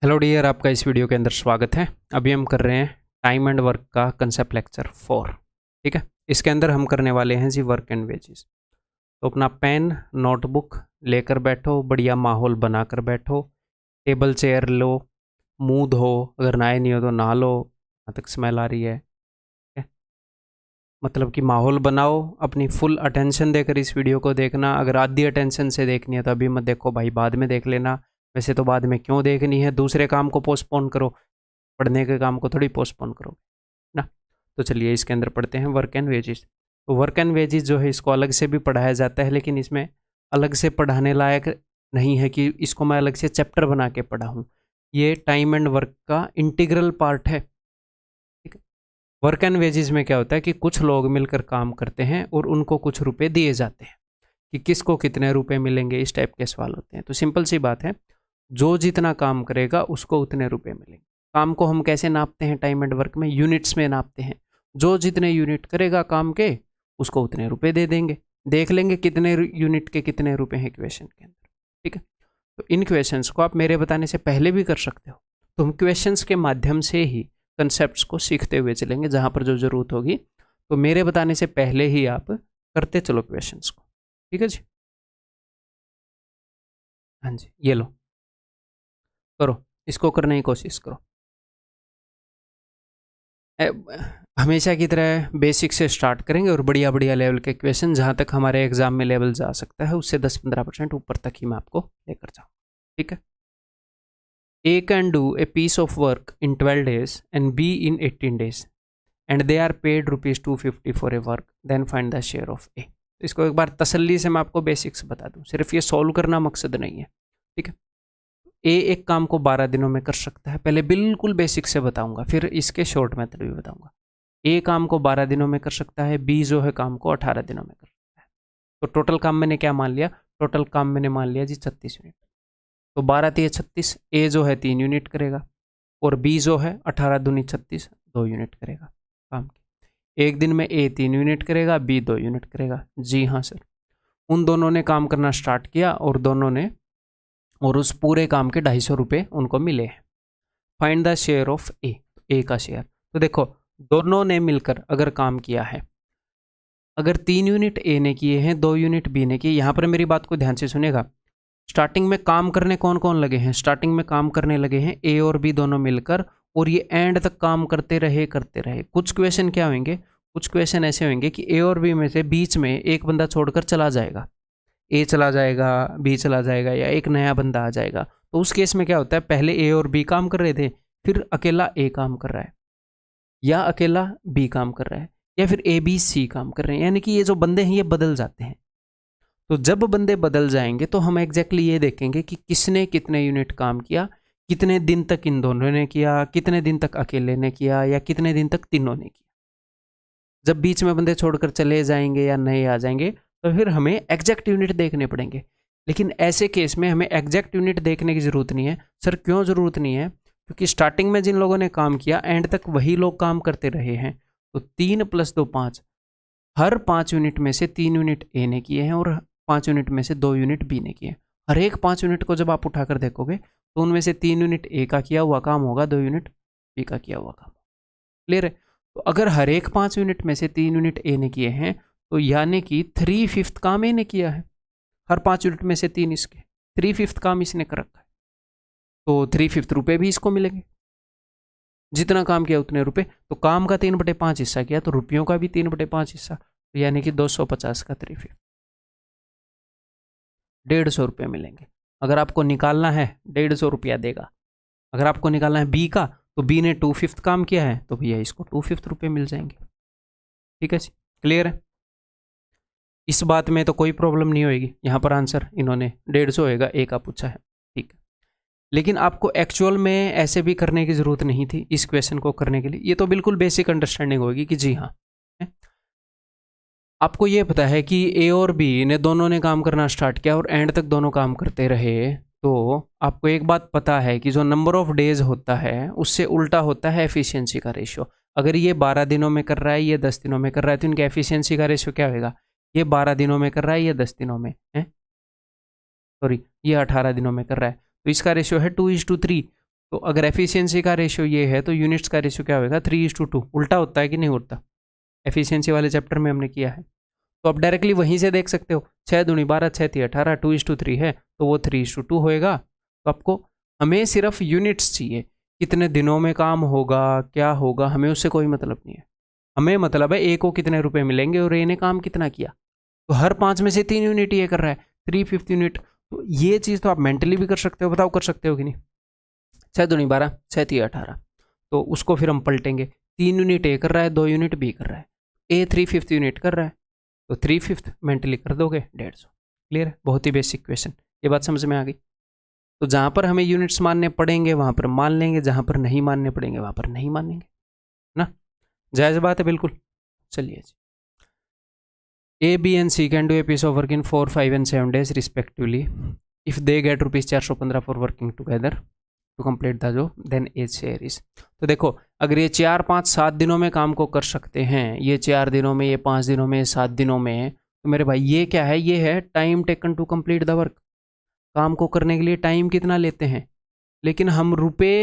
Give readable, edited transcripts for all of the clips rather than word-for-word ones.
Hello dear, आपका इस video के अंदर स्वागत है। अभी हम कर रहे हैं टाइम एंड वर्क का कंसेप्ट लेक्चर 4। ठीक है, इसके अंदर हम करने वाले हैं जी वर्क एंड वेजेस। तो अपना पेन नोटबुक लेकर बैठो, बढ़िया माहौल बनाकर बैठो, टेबल चेयर लो, मुंह धो, अगर नहाए नहीं हो तो नहा लो, यहाँ तक स्मेल आ रही है। ठीक है? मतलब कि माहौल बनाओ, अपनी फुल अटेंशन देकर इस वीडियो को देखना। अगर आधी अटेंशन से देखनी है तो अभी मत देखो भाई, बाद में देख लेना। वैसे तो बाद में क्यों देखनी है, दूसरे काम को पोस्टपोन करो, पढ़ने के काम को थोड़ी पोस्टपोन करो ना। तो चलिए इसके अंदर पढ़ते हैं वर्क एंड वेजेस। तो वर्क एंड वेजेस जो है इसको अलग से भी पढ़ाया जाता है, लेकिन इसमें अलग से पढ़ाने लायक नहीं है कि इसको मैं अलग से चैप्टर बना के पढ़ाऊँ। ये टाइम एंड वर्क का इंटीग्रल पार्ट है। ठीक है, वर्क एंड वेजेस में क्या होता है कि कुछ लोग मिलकर काम करते हैं और उनको कुछ रुपए दिए जाते हैं। कि किसको कितने रुपए मिलेंगे, इस टाइप के सवाल होते हैं। तो सिंपल सी बात है, जो जितना काम करेगा उसको उतने रुपए मिलेंगे। काम को हम कैसे नापते हैं टाइम एंड वर्क में? यूनिट्स में नापते हैं। जो जितने यूनिट करेगा काम के उसको उतने रुपए दे देंगे। देख लेंगे कितने यूनिट के कितने रुपए हैं क्वेश्चन के अंदर। ठीक है, तो इन क्वेश्चंस को आप मेरे बताने से पहले भी कर सकते हो। तो हम क्वेश्चंस के माध्यम से ही कंसेप्ट को सीखते हुए चलेंगे, जहां पर जो जरूरत होगी तो मेरे बताने से पहले ही आप करते चलो क्वेश्चंस को। ठीक है जी, हाँ जी, ये लो, करो, इसको करने की कोशिश करो। हमेशा की तरह बेसिक से स्टार्ट करेंगे और बढ़िया बढ़िया लेवल के क्वेश्चन, जहाँ तक हमारे एग्जाम में लेवल जा सकता है उससे 10-15% ऊपर तक ही मैं आपको लेकर जाऊँ। ठीक है, A can do a piece of work in 12 days and B in 18 days and they are paid ₹250 for a work, then find the share of A. तो इसको एक बार तसल्ली से मैं आपको बेसिक्स बता दूं, सिर्फ ये सॉल्व करना मकसद नहीं है। ठीक है, ए एक काम को 12 दिनों में कर सकता है, पहले बिल्कुल बेसिक से बताऊंगा, फिर इसके शॉर्ट मेथड भी बताऊंगा। ए काम को 12 दिनों में कर सकता है, बी जो है काम को 18 दिनों में कर सकता है। तो टोटल काम मैंने क्या मान लिया? टोटल काम मैंने मान लिया जी 36 यूनिट। तो 12 तिये 36, ए जो है 3 यूनिट करेगा और बी जो है 18 दूनी 36 2 यूनिट करेगा काम की। एक दिन में ए 3 यूनिट करेगा, बी 2 यूनिट करेगा। जी हाँ सर, उन दोनों ने काम करना स्टार्ट किया और दोनों ने, और उस पूरे काम के 250 रुपये उनको मिले हैं। फाइंड द शेयर ऑफ ए, ए का शेयर। तो देखो, दोनों ने मिलकर अगर काम किया है, अगर 3 यूनिट ए ने किए हैं, 2 यूनिट बी ने किए, यहां पर मेरी बात को ध्यान से सुनेगा। स्टार्टिंग में काम करने कौन कौन लगे हैं? स्टार्टिंग में काम करने लगे हैं ए और बी दोनों मिलकर, और ये एंड तक काम करते रहे करते रहे। कुछ क्वेश्चन क्या होंगे, कुछ क्वेश्चन ऐसे होंगे कि ए और बी में से बीच में एक बंदा छोड़कर चला जाएगा, ए चला जाएगा, बी चला जाएगा, या एक नया बंदा आ जाएगा। तो उस केस में क्या होता है, पहले ए और बी काम कर रहे थे, फिर अकेला ए काम कर रहा है, या अकेला बी काम कर रहा है, या फिर ए बी सी काम कर रहे हैं। यानी कि ये जो बंदे हैं ये बदल जाते हैं। तो जब बंदे बदल जाएंगे तो हम एग्जैक्टली ये देखेंगे कि किसने कितने यूनिट काम किया, कितने दिन तक इन दोनों ने किया, कितने दिन तक अकेले ने किया, या कितने दिन तक तीनों ने किया। जब बीच में बंदे छोड़कर चले जाएंगे या नए आ जाएंगे तो फिर हमें एग्जैक्ट यूनिट देखने पड़ेंगे। लेकिन ऐसे केस में हमें एग्जैक्ट यूनिट देखने की ज़रूरत नहीं है। सर क्यों ज़रूरत नहीं है? क्योंकि स्टार्टिंग में जिन लोगों ने काम किया एंड तक वही लोग काम करते रहे हैं। तो 3 + 2 5, हर 5 यूनिट में से 3 यूनिट ए ने किए हैं और 5 यूनिट में से 2 यूनिट बी ने किए हैं। हर एक 5 यूनिट को जब आप उठाकर देखोगे तो उनमें से 3 यूनिट ए का किया हुआ काम होगा, 2 यूनिट बी का किया हुआ काम। क्लियर है? तो अगर हर एक 5 यूनिट में से 3 यूनिट ए ने किए हैं तो यानी कि 3/5 काम ए ने किया है। हर 5 यूनिट में से 3 इसके, 3/5 काम इसने कर रखा है। तो 3/5 रुपये भी इसको मिलेंगे। जितना काम किया उतने रुपए। तो काम का 3/5 हिस्सा किया तो रुपयों का भी 3/5 हिस्सा, तो यानी कि 250 का 3/5, 150 रुपये मिलेंगे। अगर आपको निकालना है 150 रुपया देगा। अगर आपको निकालना है बी का, तो बी ने 2/5 काम किया है तो भैया इसको 2/5 रुपये मिल जाएंगे। ठीक है जी, क्लियर है? इस बात में तो कोई प्रॉब्लम नहीं होगी। यहाँ पर आंसर इन्होंने 150 होएगा, ए का पूछा है। ठीक है, लेकिन आपको एक्चुअल में ऐसे भी करने की ज़रूरत नहीं थी इस क्वेश्चन को करने के लिए। ये तो बिल्कुल बेसिक अंडरस्टैंडिंग होगी कि जी हाँ, आपको ये पता है कि ए और बी ने दोनों ने काम करना स्टार्ट किया और एंड तक दोनों काम करते रहे। तो आपको एक बात पता है कि जो नंबर ऑफ डेज होता है उससे उल्टा होता है एफिशिएंसी का रेशियो। अगर ये 12 दिनों में कर रहा है, ये 10 दिनों में कर रहा है, तो इनका एफिशिएंसी का रेशियो क्या होगा? ये 12 दिनों में कर रहा है, ये 10 दिनों में है, सॉरी ये 18 दिनों में कर रहा है, तो इसका रेशियो है 2:3। तो अगर एफिशिएंसी का रेशियो ये है तो यूनिट्स का रेशियो क्या होगा 3:2। उल्टा होता है कि नहीं होता? एफिशिएंसी वाले चैप्टर में हमने किया है। तो आप डायरेक्टली वहीं से देख सकते हो 6 दूनी 12 6 3 18 2:3 है तो वो 3:2 होएगा। तो आपको हमें सिर्फ यूनिट्स चाहिए, कितने दिनों में काम होगा क्या होगा हमें उससे कोई मतलब नहीं है। हमें मतलब है ए को कितने रुपए मिलेंगे और ए ने काम कितना किया। तो हर 5 में से 3 यूनिट ये कर रहा है 3/5 यूनिट। तो ये चीज़ तो आप मेंटली भी कर सकते हो, बताओ कर सकते हो कि नहीं? 6 दूनी 12 6 3 18 तो उसको फिर हम पलटेंगे, 3 यूनिट ए कर रहा है 2 यूनिट बी कर रहा है, ए 3/5 यूनिट कर रहा है तो 3/5 मेंटली कर दोगे 150। क्लियर है? बहुत ही बेसिक क्वेश्चन, ये बात समझ में आ गई। तो जहाँ पर हमें यूनिट्स मानने पड़ेंगे वहाँ पर मान लेंगे, जहाँ पर नहीं मानने पड़ेंगे वहाँ पर नहीं मानेंगे ना। जायज़ बात है बिल्कुल। चलिए जी, A, B and C can do a piece of work in 4, 5 and 7 days respectively if they get rupees 415 for working together to complete the job, then each share is। तो देखो अगर ये 4, 5, 7 दिनों में काम को कर सकते हैं, ये 4 दिनों में, ये 5 दिनों में, 7 दिनों में, तो मेरे भाई ये क्या है? ये है time taken to complete the work. काम को करने के लिए टाइम कितना लेते हैं। लेकिन हम रुपए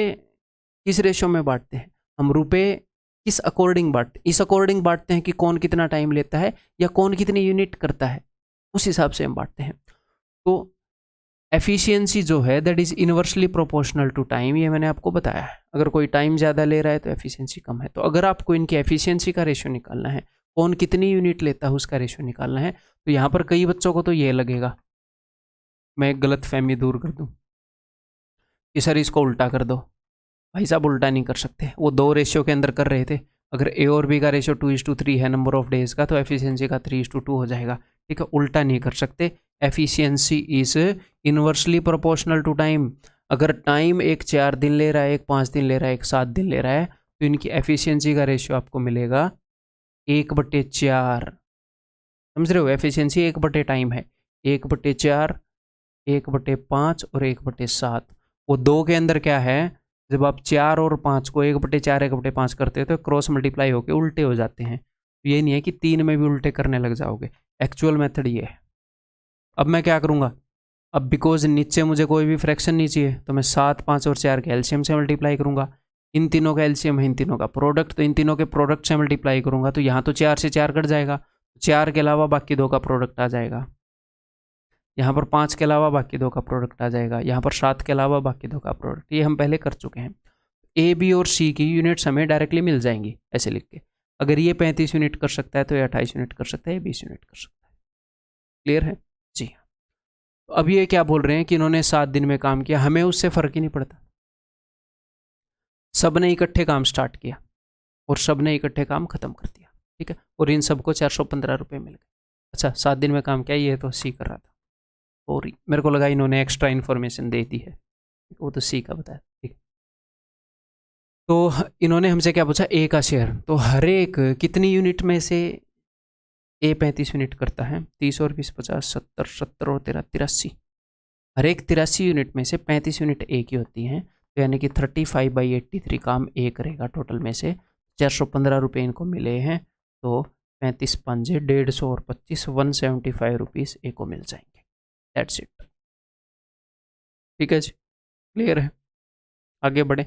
किस रेशो में बांटते हैं? हम रुपए किस अकॉर्डिंग बांटते? इस अकॉर्डिंग बांटते हैं कि कौन कितना टाइम लेता है या कौन कितनी यूनिट करता है, उस हिसाब से हम बांटते हैं। तो एफिशिएंसी जो है that is inversely proportional to time, ये मैंने आपको बताया है। अगर कोई टाइम ज़्यादा ले रहा है तो एफिशिएंसी कम है। तो अगर आपको इनकी एफिशिएंसी का रेशियो निकालना है, कौन कितनी यूनिट लेता है उसका रेशियो निकालना है, तो यहाँ पर कई बच्चों को तो ये लगेगा, मैं एक गलत फहमी दूर कर दूँ कि सर इसको उल्टा कर दो। भाई साहब उल्टा नहीं कर सकते, वो 2 रेशियो के अंदर कर रहे थे। अगर ए और बी का रेशियो 2:3 है नंबर ऑफ डेज का, तो एफिशिएंसी का 3:2 हो जाएगा। ठीक है, उल्टा नहीं कर सकते। Efficiency is inversely proportional to time. अगर टाइम एक 4 दिन ले रहा है, एक 5 दिन ले रहा है, एक 7 दिन ले रहा है, तो इनकी एफिशिएंसी का रेशियो आपको मिलेगा 1/4। समझ रहे हो? एफिशिएंसी 1 टाइम है, 1/4, 1/5 और 1/7। वो 2 के अंदर क्या है, जब आप 4 और 5 को 1/4 1/5 करते हो तो क्रॉस मल्टीप्लाई होकर उल्टे हो जाते हैं। तो ये नहीं है कि 3 में भी उल्टे करने लग जाओगे। एक्चुअल मेथड ये है। अब मैं क्या करूँगा, अब बिकॉज नीचे मुझे कोई भी फ्रैक्शन नहीं चाहिए तो मैं 7, 5 और 4 के एलसीएम से मल्टीप्लाई करूँगा। इन तीनों का एलसीएम है, इन तीनों का प्रोडक्ट, तो इन तीनों के प्रोडक्ट से मल्टीप्लाई करूँगा। तो यहाँ तो 4 से 4 कट जाएगा, 4 के अलावा बाकी 2 का प्रोडक्ट आ जाएगा। यहाँ पर 5 के अलावा बाकी 2 का प्रोडक्ट आ जाएगा। यहाँ पर 7 के अलावा बाकी 2 का प्रोडक्ट, ये हम पहले कर चुके हैं। ए, बी और सी की यूनिट्स हमें डायरेक्टली मिल जाएंगी ऐसे लिख के। अगर ये 35 यूनिट कर सकता है तो ये 28 यूनिट कर सकता है, ये 20 यूनिट कर सकता है। क्लियर है जी? तो अब ये क्या बोल रहे हैं कि इन्होंने 7 दिन में काम किया, हमें उससे फर्क ही नहीं पड़ता। सब ने इकट्ठे काम स्टार्ट किया और सब ने इकट्ठे काम खत्म कर दिया। ठीक है, और इन सबको 415 रुपये मिल गए। अच्छा, 7 दिन में काम किया, ये तो सी कर रहा था और मेरे को लगा इन्होंने एक्स्ट्रा इन्फॉर्मेशन दे दी है, वो तो सी का बताया। ठीक है, तो इन्होंने हमसे क्या पूछा, ए का शेयर। तो हर एक कितनी यूनिट में से ए 35 यूनिट करता है, 30 और 20 50 70 70 और 13 83। हर एक 83 यूनिट में से 35 यूनिट ए की होती हैं, तो यानी कि 35/83 काम ए करेगा। टोटल में से 415 रुपये इनको मिले हैं, तो 35 5 150 और 25 175 रुपीज़ ए को मिल जाएंगे। That's it. ठीक है जी, क्लियर है? आगे बढ़े।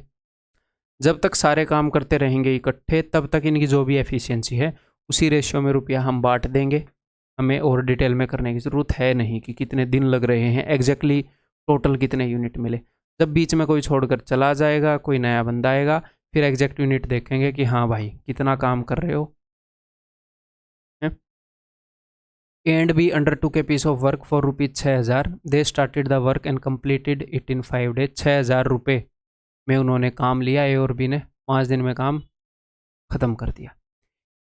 जब तक सारे काम करते रहेंगे इकट्ठे तब तक इनकी जो भी एफिशिएंसी है उसी रेशियो में रुपया हम बांट देंगे। हमें और डिटेल में करने की ज़रूरत है नहीं कि कितने दिन लग रहे हैं, एग्जैक्टली टोटल कितने यूनिट मिले। जब बीच में कोई छोड़कर चला जाएगा, कोई नया बंदा आएगा, फिर एग्जैक्ट यूनिट देखेंगे कि हाँ भाई कितना काम कर रहे हो। And B undertook a piece of work for ₹6000। They started the work and completed it in 5 days. 6000 रुपये में उन्होंने काम लिया, ए और बी ने 5 दिन में काम ख़त्म कर दिया।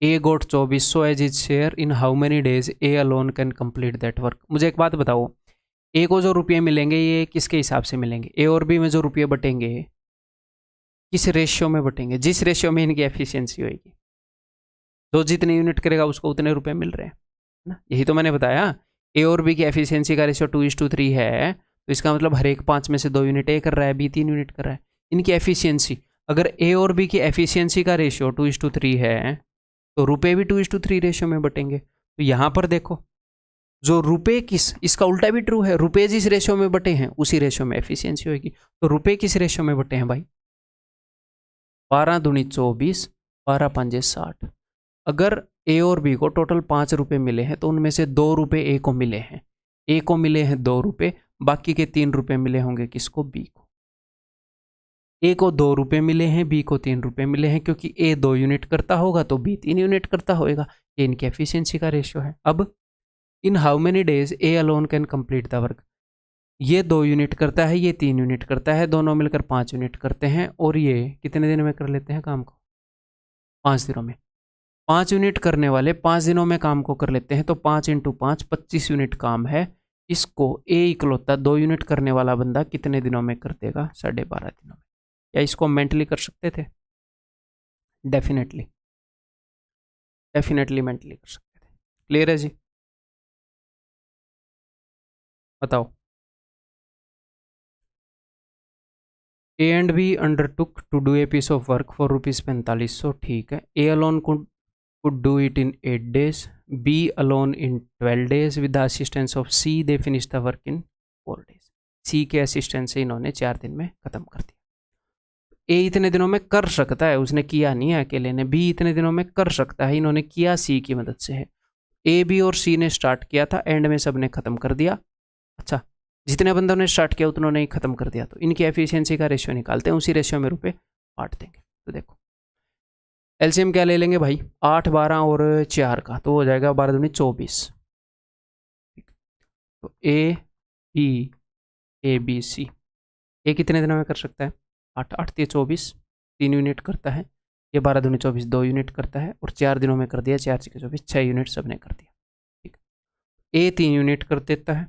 A got 2400 as is share in how many days A alone can complete that work. मुझे एक बात बताओ, ए को जो रुपये मिलेंगे ये किसके हिसाब से मिलेंगे? ए और बी में जो रुपये बटेंगे किस रेशियो में बटेंगे? जिस रेशियो में इनकी एफिशिएंसी होगी, जो जितने यूनिट करेगा उसको उतने रुपये मिल रहे हैं ना। यही तो मैंने बताया, ए और बी की एफिशिएंसी का रेशियो 2:3 है, तो इसका मतलब हर एक 5 में से 2 यूनिट ए कर रहा है, बी 3 यूनिट कर रहा है। इनकी एफिशिएंसी, अगर ए और बी की एफिशिएंसी का रेशियो 2:3 है तो रुपये भी 2:3 रेशियो में बटेंगे। तो यहाँ पर देखो जो रुपए किस, इसका उल्टा भी ट्रू है, रुपए जिस रेशियो में बटे हैं उसी रेशियो में एफिशिएंसी होगी। तो रुपए किस रेशियो में बटे हैं भाई? 12 दूनी 24, 12 पंजे 60। अगर ए और बी को टोटल 5 रुपए मिले हैं तो उनमें से 2 रुपए ए को मिले हैं, ए को मिले हैं 2 रुपए, बाकी के 3 रुपए मिले होंगे किसको? बी को। ए को 2 रुपए मिले हैं, बी को 3 रुपए मिले हैं, क्योंकि ए 2 यूनिट करता होगा तो बी 3 यूनिट करता होगा। ये इनकी एफिशिएंसी का रेशियो है। अब इन how many days A alone can complete the work, ये 2 यूनिट करता है, ये 3 यूनिट करता है, दोनों मिलकर 5 यूनिट करते हैं, और ये कितने दिन में कर लेते हैं काम को? 5 दिनों में। 5 यूनिट करने वाले 5 दिनों में काम को कर लेते हैं, तो 5 × 5 25 यूनिट काम है। इसको ए इकलौता 2 यूनिट करने वाला बंदा कितने दिनों में कर देगा? 12.5 दिनों में। या इसको मेंटली कर सकते थे? डेफिनेटली मेंटली कर सकते थे। क्लियर है जी? बताओ। A and B undertook to do a piece of work for ₹4500, ठीक है। A alone could do it in 8 days, B alone in 12 days, with the assistance of C they finished the work in 4 days। C के assistance से इन्होंने 4 दिन में खत्म कर दिया। ए इतने दिनों में कर सकता है, उसने किया नहीं है अकेले ने। बी इतने दिनों में कर सकता है, इन्होंने किया सी की मदद से है। ए बी और सी ने स्टार्ट किया था, एंड में सब ने खत्म कर दिया। अच्छा, जितने बंदों ने स्टार्ट किया उतनों ने ही खत्म कर दिया। तो इनकी एफिशिएंसी का रेशियो निकालते हैं, उसी रेशियो में रुपए बांट देंगे। तो देखो एलसीएम क्या ले लेंगे भाई? 8, 12 और 4 का, तो हो जाएगा 12 दूनी 24। तो ए बी सी, ए कितने दिनों में कर सकता है? 8, 8 × 24, 3 यूनिट करता है। ये 12 दूनी 24, 2 यूनिट करता है, और 4 दिनों में कर दिया। 4 × 24, 6 यूनिट सबने कर दिया। ठीक, ए 3 यूनिट कर देता है,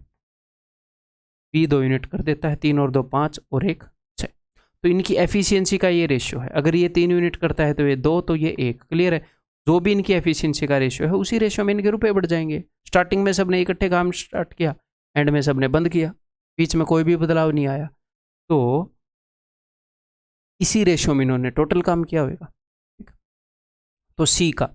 बी 2 यूनिट कर देता है, 3 और 2 5 और 1 6। तो इनकी एफिशिएंसी का ये रेशियो है। अगर ये 3 यूनिट करता है तो ये 2, तो ये 1। क्लियर है? जो भी इनकी एफिशिएंसी का रेशियो है उसी रेशियो में इनके रुपए बढ़ जाएंगे। स्टार्टिंग में सबने इकट्ठे काम स्टार्ट किया, एंड में सबने बंद किया, बीच में कोई भी बदलाव नहीं आया, तो इसी रेशियो में इन्होंने टोटल काम किया होगा। ठीक, तो सी का,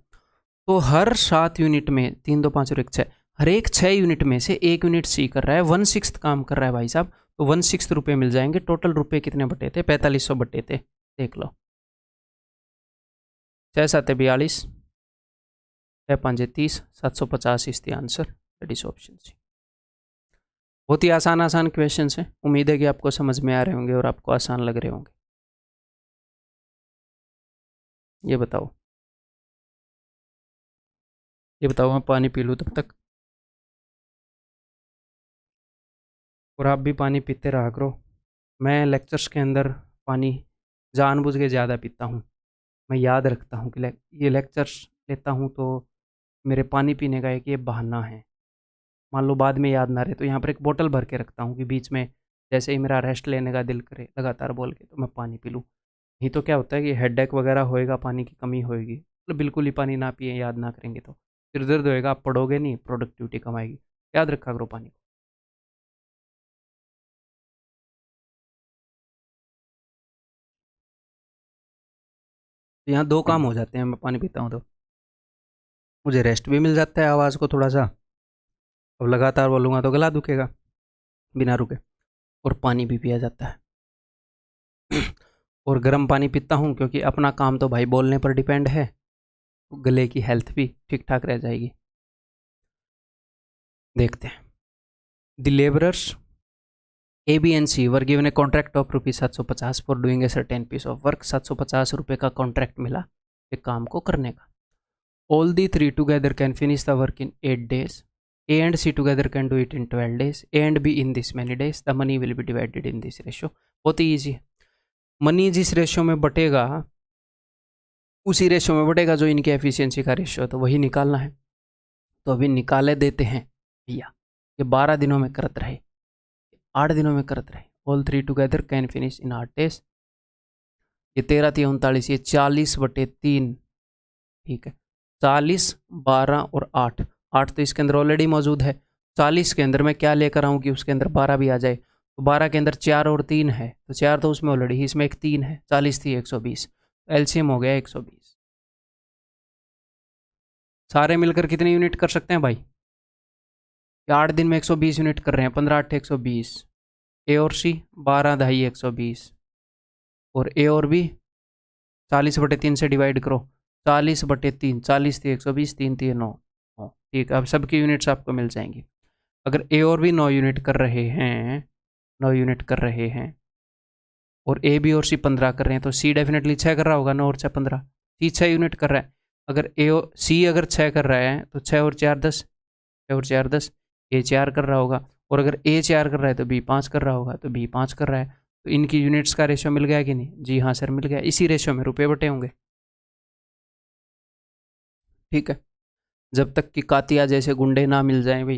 तो हर 7 यूनिट में 3, 2, 5 और 1 6, हर एक 6 यूनिट में से 1 यूनिट सी कर रहा है, 1/6 काम कर रहा है भाई साहब। तो 1/6 रुपये मिल जाएंगे। टोटल रुपए कितने बटे थे? 4500 बटे थे। देख लो, 6 7 42, 6 5 30, 750 is the answer. That is option C. बहुत ही आसान क्वेश्चन है। उम्मीद है कि आपको समझ में आ रहे होंगे और आपको आसान लग रहे होंगे। ये बताओ मैं पानी पी लूँ तब तक, और आप भी पानी पीते रहा करो। मैं लेक्चर्स के अंदर पानी जानबूझ के ज़्यादा पीता हूँ। मैं याद रखता हूँ कि ये लेक्चर्स लेता हूँ तो मेरे पानी पीने का एक ये बहाना है। मान लो बाद में याद ना रहे तो यहाँ पर एक बोतल भर के रखता हूँ कि बीच में जैसे ही मेरा रेस्ट लेने का दिल करे लगातार बोल के, तो मैं पानी पी लूँ। नहीं तो क्या होता है कि हेडेक वगैरह होएगा, पानी की कमी होएगी, मतलब बिल्कुल ही पानी ना पिए, याद ना करेंगे तो सिर दर्द होएगा, आप पढ़ोगे नहीं, प्रोडक्टिविटी कम आएगी। याद रखा करो पानी को। तो यहाँ 2 काम हो जाते हैं, मैं पानी पीता हूँ तो मुझे रेस्ट भी मिल जाता है आवाज़ को थोड़ा सा। अब लगातार बोलूँगा तो गला दुखेगा बिना रुके, और पानी भी पिया जाता है। और गर्म पानी पीता हूँ क्योंकि अपना काम तो भाई बोलने पर डिपेंड है, गले की हेल्थ भी ठीक ठाक रह जाएगी। देखते हैं। The labourers A B and C were given a contract of ₹750 for doing a certain piece of work. 750 रुपये का कॉन्ट्रैक्ट मिला एक काम को करने का। All the 3 together can finish the work in 8 days। A and C together can do it in 12 days। A and B in this many days। The money will be divided in this ratio। बहुत ही easy है। Money जिस ratio में बटेगा उसी ratio में बटेगा जो इनकी efficiency का ratio है, तो वही निकालना है। तो अभी निकाले देते हैं भैया। ये 12 दिनों में करत रहे, 8 दिनों में करत रहे। All 3 together can finish in 8 days। ये 13 3 39, ये 40/3। ठीक है, 40, 12 और 8। 8 तो इसके अंदर ऑलरेडी मौजूद है। 40 के अंदर मैं क्या लेकर आऊँ कि उसके अंदर 12 भी आ जाए। तो 12 के अंदर 4 और 3 है, तो 4 तो उसमें ऑलरेडी, इसमें एक 3 है। 40 थी 120, एलसीएम हो गया 120। सारे मिलकर कितने यूनिट कर सकते हैं भाई? ये 8 दिन में 120 यूनिट कर रहे हैं, 15 8 120। ए और सी 12 ढाई 120, और ए और बी 40/3 से डिवाइड करो, 40/3, 40 थी 120, 3 थी 9। ठीक है, अब सबकी यूनिट्स आपको मिल जाएंगी। अगर ए और बी 9 यूनिट कर रहे हैं, 9 यूनिट कर रहे हैं, और ए बी और सी 15 कर रहे हैं, तो सी डेफिनेटली 6 कर रहा होगा, 9 और 6 15, सी 6 यूनिट कर रहा है। अगर ए और सी अगर 6 कर रहा है तो 6 और 4 10, 6 और 4 10, ए 4 कर रहा होगा, और अगर ए 4 कर रहा है तो बी 5 कर रहा होगा, तो बी 5 कर रहा है। तो इनकी यूनिट्स का रेशियो मिल गया कि नहीं? जी हाँ सर मिल गया। इसी रेशियो में रुपए बटे होंगे। ठीक है, जब तक कि कातिया जैसे गुंडे ना मिल जाएं भाई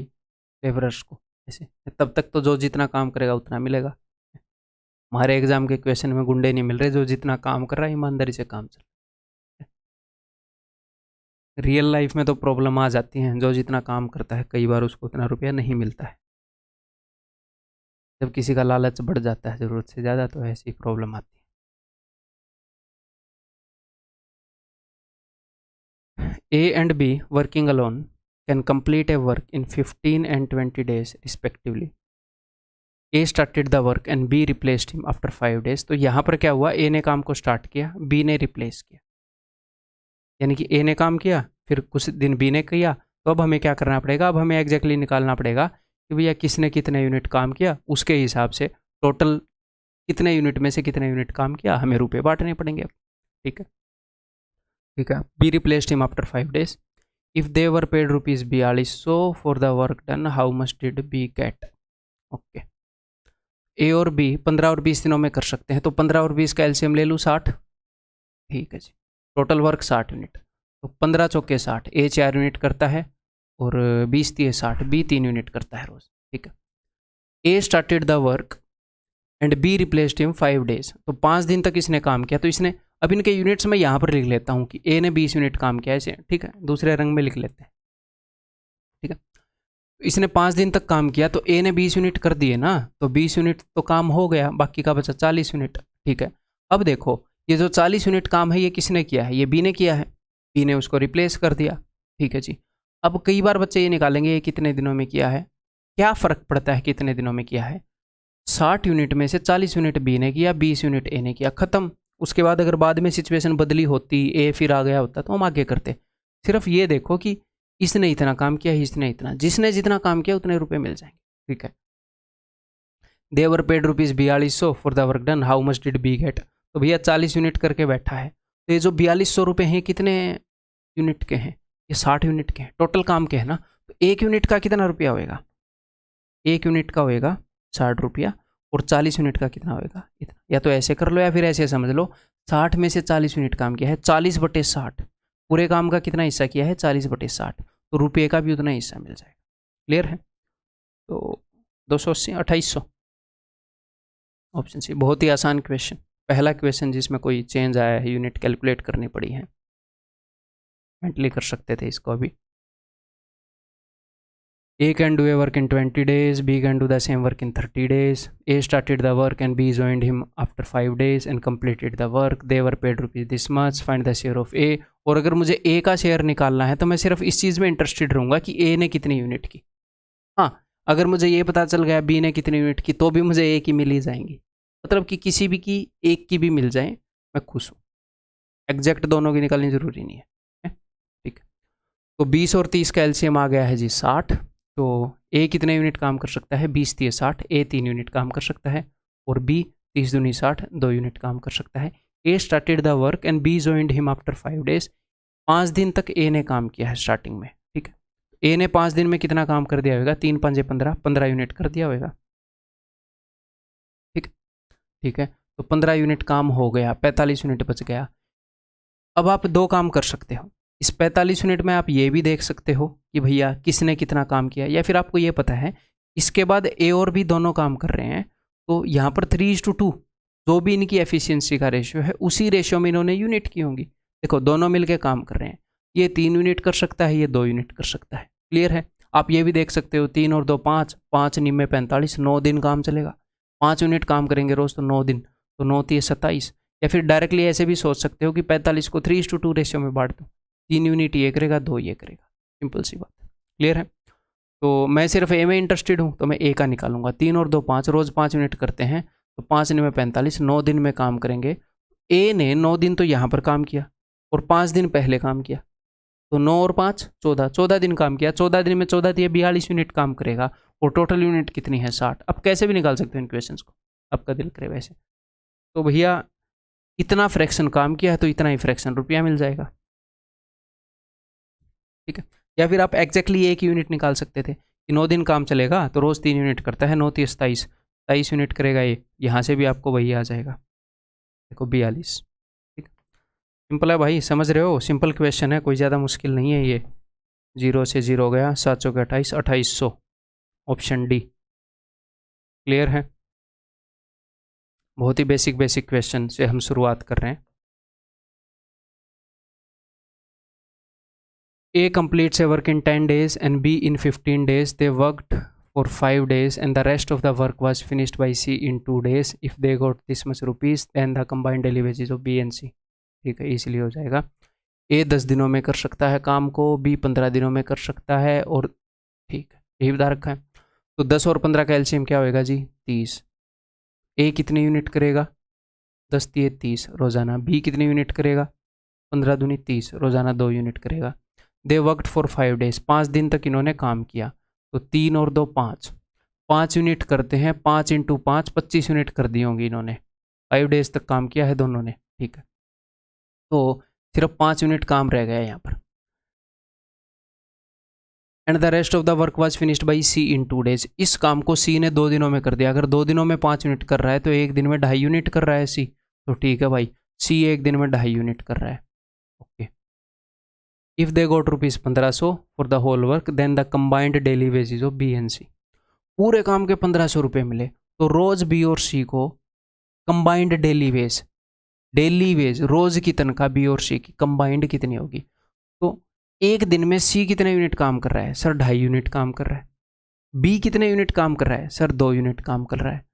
लेबरर्स को ऐसे, तब तक तो जो जितना काम करेगा उतना मिलेगा। हमारे एग्जाम के क्वेश्चन में गुंडे नहीं मिल रहे, जो जितना काम कर रहा है ईमानदारी से काम चल रहा है। रियल लाइफ में तो प्रॉब्लम आ जाती है, जो जितना काम करता है कई बार उसको उतना रुपया नहीं मिलता है। जब किसी का लालच बढ़ जाता है ज़रूरत से ज़्यादा, तो ऐसी प्रॉब्लम आती है। ए and be working alone can complete a work in 15 and 20 days respectively. A started the work and B replaced him after 5 days। तो यहाँ पर क्या हुआ, ए ने काम को स्टार्ट किया, बी ने रिप्लेस किया। यानी कि ए ने काम किया, फिर कुछ दिन बी ने किया, तो अब हमें क्या करना पड़ेगा, अब हमें एग्जैक्टली निकालना पड़ेगा कि भैया किसने कितने यूनिट काम किया, उसके हिसाब से टोटल कितने यूनिट में से कितने यूनिट काम किया हमें रुपए बांटने पड़ेंगे। ठीक है, ठीक है। B replaced him after 5 days। If they were paid rupees 4200 for the work done, how much did B get. Okay, A और बी 15 और 20 दिनों में कर सकते हैं, तो 15 और 20 का एलसीएम ले लूँ 60। ठीक है जी, टोटल वर्क 60 यूनिट, तो 15 चौके 60, ए 4 यूनिट करता है और 20 दिए 60, बी 3 यूनिट करता है रोज। ठीक है, A started the work and B replaced him 5 days। तो 5 दिन तक इसने काम किया, तो इसने, अब इनके यूनिट्स में यहाँ पर लिख लेता हूँ कि ए ने 20 यूनिट काम किया ऐसे। ठीक है, दूसरे रंग में लिख लेते हैं। ठीक है, इसने 5 दिन तक काम किया, तो ए ने 20 यूनिट कर दिए ना, तो 20 यूनिट तो काम हो गया, बाकी का बचा 40 यूनिट। ठीक है, अब देखो ये जो 40 यूनिट काम है ये किसने किया है, ये बी ने किया है, बी ने उसको रिप्लेस कर दिया। ठीक है जी, अब कई बार बच्चे ये निकालेंगे ये कितने दिनों में किया है, क्या फ़र्क पड़ता है कितने दिनों में किया है। 60 यूनिट में से 40 यूनिट बी ने किया, 20 यूनिट ए ने किया, ख़त्म। उसके बाद अगर बाद में सिचुएशन बदली होती, ए फिर आ गया होता, तो हम आगे करते। सिर्फ ये देखो कि इसने इतना काम किया, इसने इतना, जिसने जितना काम किया उतने रुपए मिल जाएंगे। ठीक है, they were paid rupees 4200 for the work done, how much did B get. तो भैया 40 यूनिट करके बैठा है, तो ये जो 4200 रुपये हैं कितने यूनिट के हैं, ये 60 यूनिट के हैं, टोटल काम के हैं ना। तो एक यूनिट का कितना रुपया होएगा, एक यूनिट का होएगा 60 रुपया, और 40 यूनिट का कितना होएगा इतना। या तो ऐसे कर लो या फिर ऐसे समझ लो, 60 में से 40 यूनिट काम किया है, 40/60, पूरे काम का कितना हिस्सा किया है 40/60, तो रुपये का भी उतना हिस्सा मिल जाएगा। क्लियर है, तो 280 2800 ऑप्शन सी। बहुत ही आसान क्वेश्चन, पहला क्वेश्चन जिसमें कोई चेंज आया है, यूनिट कैलकुलेट करनी पड़ी है, मेंटली कर सकते थे इसको अभी। A can do a work in 20 days, B can do the same work in 30 days. A started the work and B joined him after 5 days and completed the work. They were paid rupees this much. Find the share of A. और अगर मुझे A का share निकालना है तो मैं सिर्फ इस चीज़ में इंटरेस्टेड रहूँगा कि A ने कितनी यूनिट की। हाँ, अगर मुझे ये पता चल गया B ने कितनी यूनिट की, तो भी मुझे A की मिल ही जाएंगी। मतलब कि किसी भी की एक की भी मिल जाए मैं खुश हूँ, एग्जैक्ट दोनों की निकालनी ज़रूरी नहीं है। ठीक है, तो 20 और 30 का एलसीएम आ गया है जी 60। तो ए कितने यूनिट काम कर सकता है, 20 दिए 60, ए 3 यूनिट काम कर सकता है, और बी 30 दूनी 60, 2 यूनिट काम कर सकता है। A started the work and B joined him after 5 days। 5 दिन तक ए ने काम किया है स्टार्टिंग में। ठीक है, ए ने 5 दिन में कितना काम कर दिया होगा, 3 5 15, 15 यूनिट कर दिया होगा। ठीक, ठीक है, तो 15 यूनिट काम हो गया, 45 यूनिट बच गया। अब आप दो काम कर सकते हो, इस 45 यूनिट में आप ये भी देख सकते हो कि भैया किसने कितना काम किया, या फिर आपको ये पता है इसके बाद ए और बी दोनों काम कर रहे हैं, तो यहाँ पर 3:2 जो भी इनकी एफिशिएंसी का रेशियो है उसी रेशियो में इन्होंने यूनिट की होंगी। देखो दोनों मिलके काम कर रहे हैं, ये 3 यूनिट कर सकता है, ये 2 यूनिट कर सकता है। क्लियर है, आप ये भी देख सकते हो 3 और 2 5, 5 निम्मे 45, 9 दिन काम चलेगा। 5 यूनिट काम करेंगे रोज, तो 9 दिन, तो 9 3 27। या फिर डायरेक्टली ऐसे भी सोच सकते हो कि 45 को 3:2 रेशियो में बांट दो, 3 यूनिट ये करेगा, 2 ये करेगा, सिंपल सी बात। क्लियर है, तो मैं सिर्फ ए में इंटरेस्टेड हूँ तो मैं ए का निकालूंगा। 3 और 2 5, रोज़ 5 यूनिट करते हैं तो 5 में 45, 9 दिन में काम करेंगे। ए ने 9 दिन तो यहाँ पर काम किया और 5 दिन पहले काम किया, तो 9 और 5 14, 14 दिन काम किया। 14 दिन में 14 दिए 42 यूनिट काम करेगा और टोटल यूनिट कितनी है 60। अब कैसे भी निकाल सकते हो इन क्वेश्चंस को, आपका दिल करे वैसे। तो भैया इतना फ्रैक्शन काम किया है तो इतना ही फ्रैक्शन रुपया मिल जाएगा, ठीक है। या फिर आप एग्जैक्टली एक यूनिट निकाल सकते थे कि 9 दिन काम चलेगा तो रोज़ 3 यूनिट करता है, 9 30 27, 23 यूनिट करेगा ये, यहाँ से भी आपको वही आ जाएगा, देखो 42, ठीक। सिंपल है भाई, समझ रहे हो, सिंपल क्वेश्चन है, कोई ज़्यादा मुश्किल नहीं है ये। 0 से 0 गया, 7 के 28, 2800, ऑप्शन डी। क्लियर है, बहुत ही बेसिक क्वेश्चन से हम शुरुआत कर रहे हैं। A completes a work in 10 days and B in 15 days. They worked for 5 days and the rest of the work was finished by C in 2 days. If they got this much rupees, then the combined daily wages of B and C. ठीक है, इसलिए हो जाएगा A 10 दिनों में कर सकता है काम को, B 15 दिनों में कर सकता है, और ठीक है यही बता रखा है। तो 10 और 15 का एलसीएम क्या होएगा जी 30। A कितने यूनिट करेगा 10 दिए 30 रोज़ाना। B कितने यूनिट करेगा 15 दूनी 30 रोज़ाना 2 यूनिट करेगा। दे वर्कड फॉर 5 डेज, 5 दिन तक इन्होंने काम किया। तो 3 और 2 5, 5 यूनिट करते हैं, 5 × 5 25 यूनिट कर दी होंगी इन्होंने। 5 डेज तक काम किया है दोनों ने, ठीक है। तो सिर्फ 5 यूनिट काम रह गया यहाँ पर। And the rest of the work was finished by C in 2 days. इस काम को सी ने 2 दिनों में कर दिया। अगर 2 दिनों में 5 यूनिट कर रहा है तो एक दिन में 2.5 यूनिट कर रहा है सी, तो ठीक है भाई, सी एक दिन में 2.5 यूनिट कर रहा है, okay. If they got rupees 1500 for the whole work, then the combined daily wages of B and C. पूरे काम के 1500 रुपये मिले, तो रोज बी और सी को कंबाइंड डेली वेज रोज की तनख्वाह बी और सी की कंबाइंड कितनी होगी। तो एक दिन में सी कितने यूनिट काम कर रहा है सर 2.5 यूनिट काम कर रहा है। बी कितने यूनिट काम कर रहा है सर 2 यूनिट काम कर रहा है।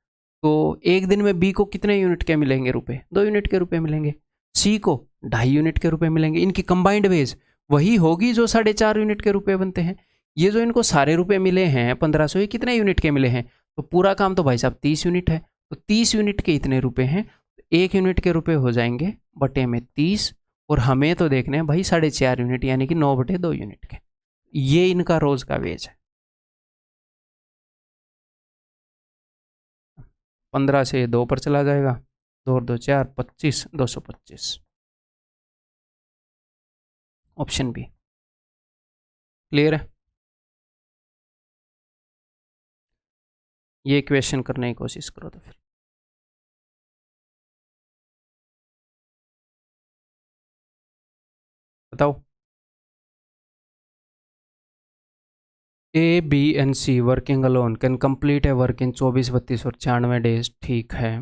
तो एक दिन में बी को कितने यूनिट के मिलेंगे रुपए 2 यूनिट के रुपए मिलेंगे, सी को 2.5 यूनिट के रुपए मिलेंगे। इनकी कंबाइंड वेज वही होगी जो 4.5 यूनिट के रुपए बनते हैं। ये जो इनको सारे रुपए मिले हैं 1500, ये कितने यूनिट के मिले हैं, तो पूरा काम तो भाई साहब 30 यूनिट है, तो 30 यूनिट के इतने रुपए हैं, तो 1 यूनिट के रुपए हो जाएंगे बटे में 30, और हमें तो देखने हैं भाई 4.5 यूनिट यानी कि 9/2 यूनिट के। ये इनका रोज का वेज है। 15 से 2 पर चला जाएगा, 2 और 2 4, 25, 225, ऑप्शन बी। क्लियर है, ये क्वेश्चन करने की कोशिश करो तो फिर बताओ। A B and C working alone can complete a work in 24, 32 और 96 डेज। ठीक है,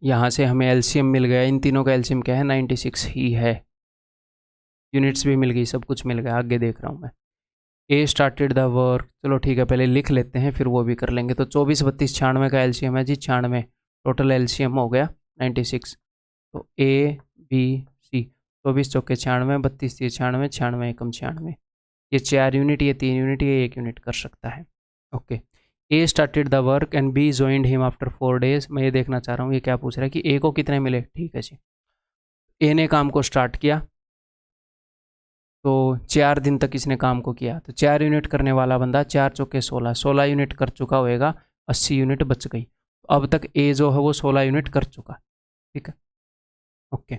यहाँ से हमें एलसीएम मिल गया। इन तीनों का एलसीएम क्या है 96 ही है। यूनिट्स भी मिल गई, सब कुछ मिल गया। आगे देख रहा हूँ मैं। ए स्टार्टेड द वर्क, चलो ठीक है पहले लिख लेते हैं फिर वो भी कर लेंगे। तो 24, 32, 96 का एलसीएम है जी 96, टोटल एलसीएम हो गया 96। तो ए बी सी 24 चौके 96, 32 3 96, 96 एकम 96, ये 4 यूनिट, ये 3 यूनिट, ये 1 यूनिट कर सकता है, okay. A started the work and B joined him after 4 days. मैं ये देखना चाह रहा हूँ ये क्या पूछ रहा है कि ए को कितने मिले। ठीक है जी, ए ने काम को स्टार्ट किया तो 4 दिन तक इसने काम को किया, तो 4 यूनिट करने वाला बंदा 4 चौके 16, 16 यूनिट कर चुका होएगा, 80 यूनिट बच गई। तो अब तक ए जो है वो 16 यूनिट कर चुका, ठीक है, okay.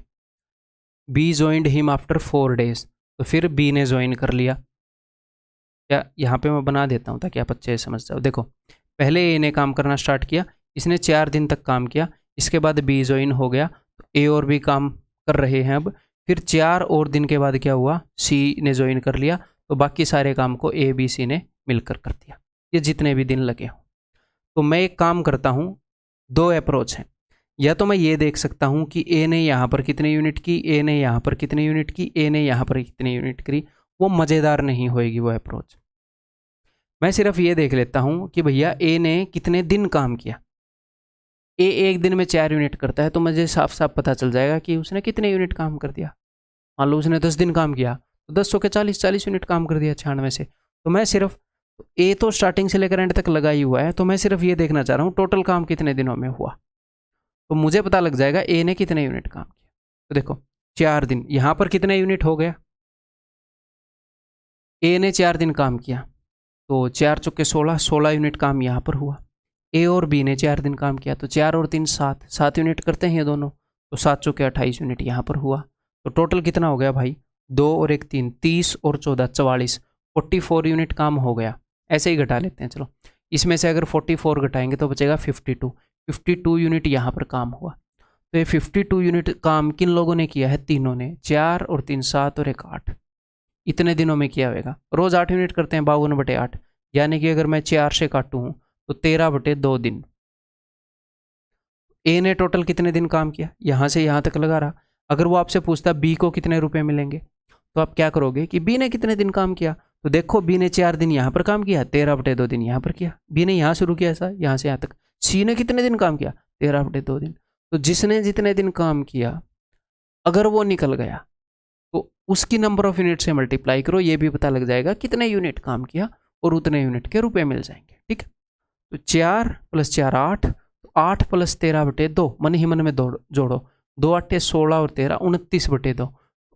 B joined him after 4 days, तो फिर बी ने ज्वाइन कर लिया। क्या यहाँ पे मैं बना देता हूँ ताकि आप अच्छे से समझ जाओ। देखो पहले ए ने काम करना स्टार्ट किया, इसने 4 दिन तक काम किया, इसके बाद बी ज्वाइन हो गया, तो ए और बी काम कर रहे हैं अब। फिर 4 और दिन के बाद क्या हुआ, सी ने ज्वाइन कर लिया, तो बाकी सारे काम को ए बी सी ने मिलकर कर दिया, ये जितने भी दिन लगे हों। तो मैं एक काम करता हूँ, 2 अप्रोच हैं। या तो मैं ये देख सकता हूँ कि ए ने यहाँ पर कितने यूनिट की, ए ने यहाँ पर कितने यूनिट की, ए ने यहाँ पर कितने यूनिट करी, वो मज़ेदार नहीं होएगी वो अप्रोच। मैं सिर्फ ये देख लेता हूँ कि भैया ए ने कितने दिन काम किया। ए एक दिन में 4 यूनिट करता है, तो मुझे साफ साफ पता चल जाएगा कि उसने कितने यूनिट काम कर दिया। मान लो उसने 10 दिन काम किया, तो 10 के 40 यूनिट काम कर दिया 96 से। तो मैं सिर्फ तो ए तो स्टार्टिंग से लेकर एंड तक लगा ही हुआ है, तो मैं सिर्फ ये देखना चाह रहा हूँ टोटल काम कितने दिनों में हुआ, तो मुझे पता लग जाएगा ए ने कितने यूनिट काम किया। तो देखो 4 दिन, यहाँ पर कितने यूनिट हो गया, ए ने 4 दिन काम किया, तो 4 चौके 16, 16 यूनिट काम यहाँ पर हुआ। ए और बी ने 4 दिन काम किया, तो 4 और 3 7, 7 यूनिट करते हैं ये दोनों, तो 7 चौके 28 यूनिट यहाँ पर हुआ। तो टोटल कितना हो गया भाई, 2 और 1 3, 30 और 14 44, 44 यूनिट काम हो गया। ऐसे ही घटा लेते हैं, चलो इसमें से अगर 44 घटाएंगे तो बचेगा 52 यूनिट यहाँ पर काम हुआ। तो ये 52 यूनिट काम किन लोगों ने किया है, तीनों ने, 4 और 3 7 और 1 8, इतने दिनों में किया होगा। रोज 8 यूनिट करते हैं, 52/8, यानी कि अगर मैं 4 से काटूँ तो 13/2 दिन। ए ने टोटल कितने दिन काम किया, यहाँ से यहाँ तक लगा रहा। अगर वो आपसे पूछता बी को कितने रुपए मिलेंगे, तो आप क्या करोगे कि बी ने कितने दिन काम किया, तो देखो बी ने 4 दिन यहाँ पर काम किया, 13/2 दिन यहाँ पर किया। बी ने यहाँ शुरू किया ऐसा, यहाँ से यहाँ तक। सी ने कितने दिन काम किया, 13/2 दिन। तो जिसने जितने दिन काम किया अगर वो निकल गया तो उसकी नंबर ऑफ यूनिट से मल्टीप्लाई करो, ये भी पता लग जाएगा कितने यूनिट काम किया, और उतने यूनिट के रुपए मिल जाएंगे। ठीक है, तो 4 + 4 8, 8 + 13/2, मन ही मन में जोड़ो, 2 8 16 और 13 29/2,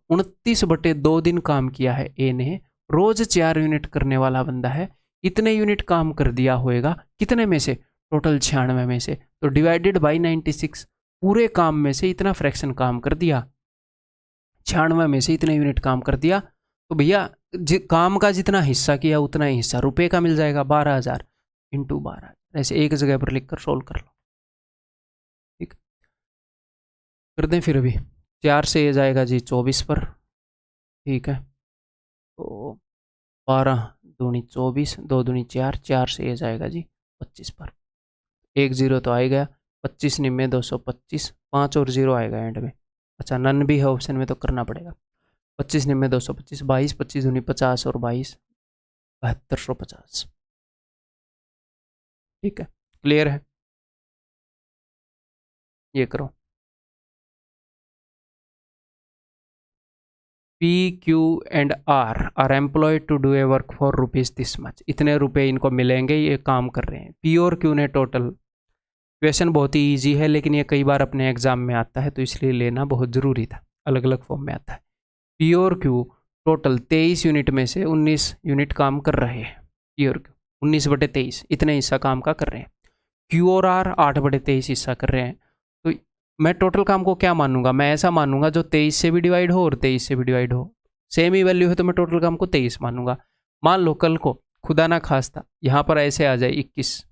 29/2 दिन काम किया है ए ने। रोज 4 यूनिट करने वाला बंदा है, इतने यूनिट काम कर दिया होएगा कितने में से, टोटल 96 में से। तो डिवाइडेड बाई 96, पूरे काम में से इतना फ्रैक्शन काम कर दिया, 96 में से इतने यूनिट काम कर दिया, तो भैया काम का जितना हिस्सा किया उतना ही हिस्सा रुपए का मिल जाएगा, 12,000 × 12। ऐसे एक जगह पर लिखकर सोल्व कर लो। ठीक, कर दें फिर अभी। 4 से ये जाएगा जी 24 पर। ठीक है, तो 12 दूनी 24, 2 दूनी 4, 4 से ये जाएगा जी 25 पर। 1 0 तो आएगा, 25 निम्मे 225, 5 और 0 आएगा एंड में। अच्छा, नन भी है ऑप्शन में तो करना पड़ेगा। 25 निम्मे 225, 22, 25 दूनी 50 और 22 7250। ठीक है, क्लियर है, ये करो। P Q and R employed to do a work for rupees this much, इतने रुपए इनको मिलेंगे, ये काम कर रहे हैं। पी और क्यू ने टोटल, क्वेश्चन बहुत ही ईजी है लेकिन ये कई बार अपने एग्जाम में आता है तो इसलिए लेना बहुत ज़रूरी था, अलग अलग फॉर्म में आता है। पी और क्यू टोटल 23 यूनिट में से 19 यूनिट काम कर रहे हैं। पी और क्यू 19/23 इतने हिस्सा काम का कर रहे हैं। क्यू और आर 8/23 हिस्सा कर रहे हैं। तो मैं टोटल काम को क्या मानूंगा, मैं ऐसा मानूंगा जो 23 से भी डिवाइड हो और 23 से भी डिवाइड हो, सेम ही वैल्यू है तो मैं टोटल काम को 23 मानूंगा। मान लो कल को खुदा ना खास्ता यहाँ पर ऐसे आ जाए 21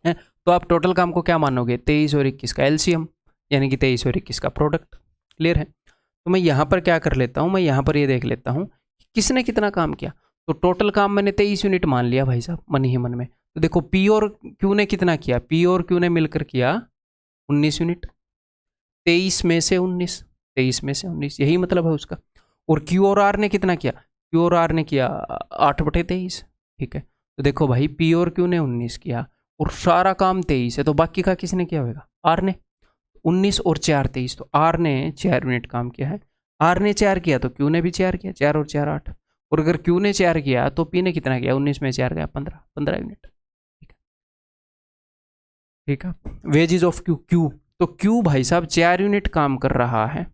है, तो आप टोटल काम को क्या मानोगे, 23 और 21 का एलसीएम, यानी कि 23 और 21 का प्रोडक्ट। क्लियर है, तो मैं यहाँ पर क्या कर लेता हूँ, मैं यहाँ पर ये देख लेता हूँ किसने कितना काम किया। तो टोटल काम मैंने 23 यूनिट मान लिया भाई साहब, मन ही मन में। तो देखो पी और क्यू ने कितना किया, पी और क्यू ने मिलकर किया 19 यूनिट, 23 में से 19, 23 में से 19, यही मतलब है उसका। और क्यू और आर ने कितना किया, क्यू और आर ने किया 8/23। ठीक है, तो देखो भाई पी और क्यू ने 19 किया और सारा काम 23 है, तो बाकी का किसने किया होगा, आर ने। 19 और 4 23, तो आर ने 4 यूनिट काम किया है। आर ने 4 किया तो क्यू ने भी 4 किया, 4 और 4 8। और अगर क्यू ने 4 किया तो पी ने कितना किया, 19 में 4 गया 15 यूनिट। ठीक है, वेजेस ऑफ क्यू, क्यू तो क्यू भाई साहब 4 यूनिट काम कर रहा है,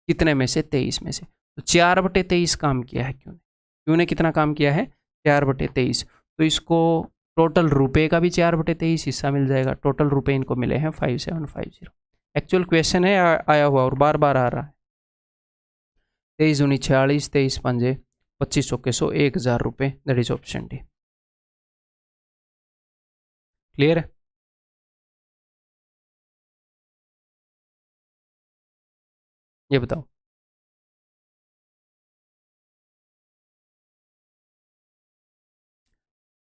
कितने में से, 23 में से। तो 4/23 काम किया है क्यू ने। क्यू ने कितना काम किया है, 4/23। तो इसको टोटल रुपए का भी 4/23 हिस्सा मिल जाएगा। टोटल रुपए इनको मिले हैं 5750। एक्चुअल क्वेश्चन है आया हुआ और बार बार आ रहा है। 23 दूनी 46, 23 पंजे 25 चौके 100, 1000 रुपये, that is option D. Clear है, ये बताओ।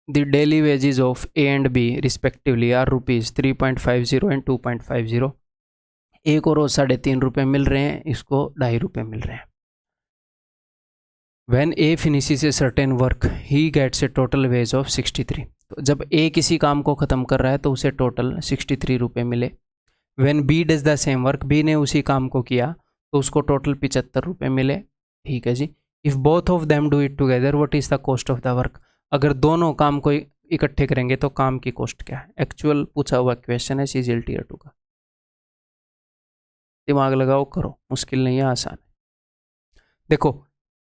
The daily wages of A and B respectively are rupees 3.50 and 2.50। ए को रोज 3.5 रुपये मिल रहे हैं, इसको 2.5 रुपये मिल रहे हैं। When A finishes a certain work, he gets a total wage of 63। तो जब A किसी काम को ख़त्म कर रहा है तो उसे टोटल 63 रुपये मिले। When B does the same work, B ने उसी काम को किया तो उसको टोटल 75 रुपये मिले। ठीक है जी। If both of them do it together, what is the cost of the work? अगर दोनों काम को इकट्ठे करेंगे तो काम की कॉस्ट क्या है। एक्चुअल पूछा हुआ क्वेश्चन है CGL Tier 2 का, दिमाग लगाओ करो, मुश्किल नहीं है, आसान है। देखो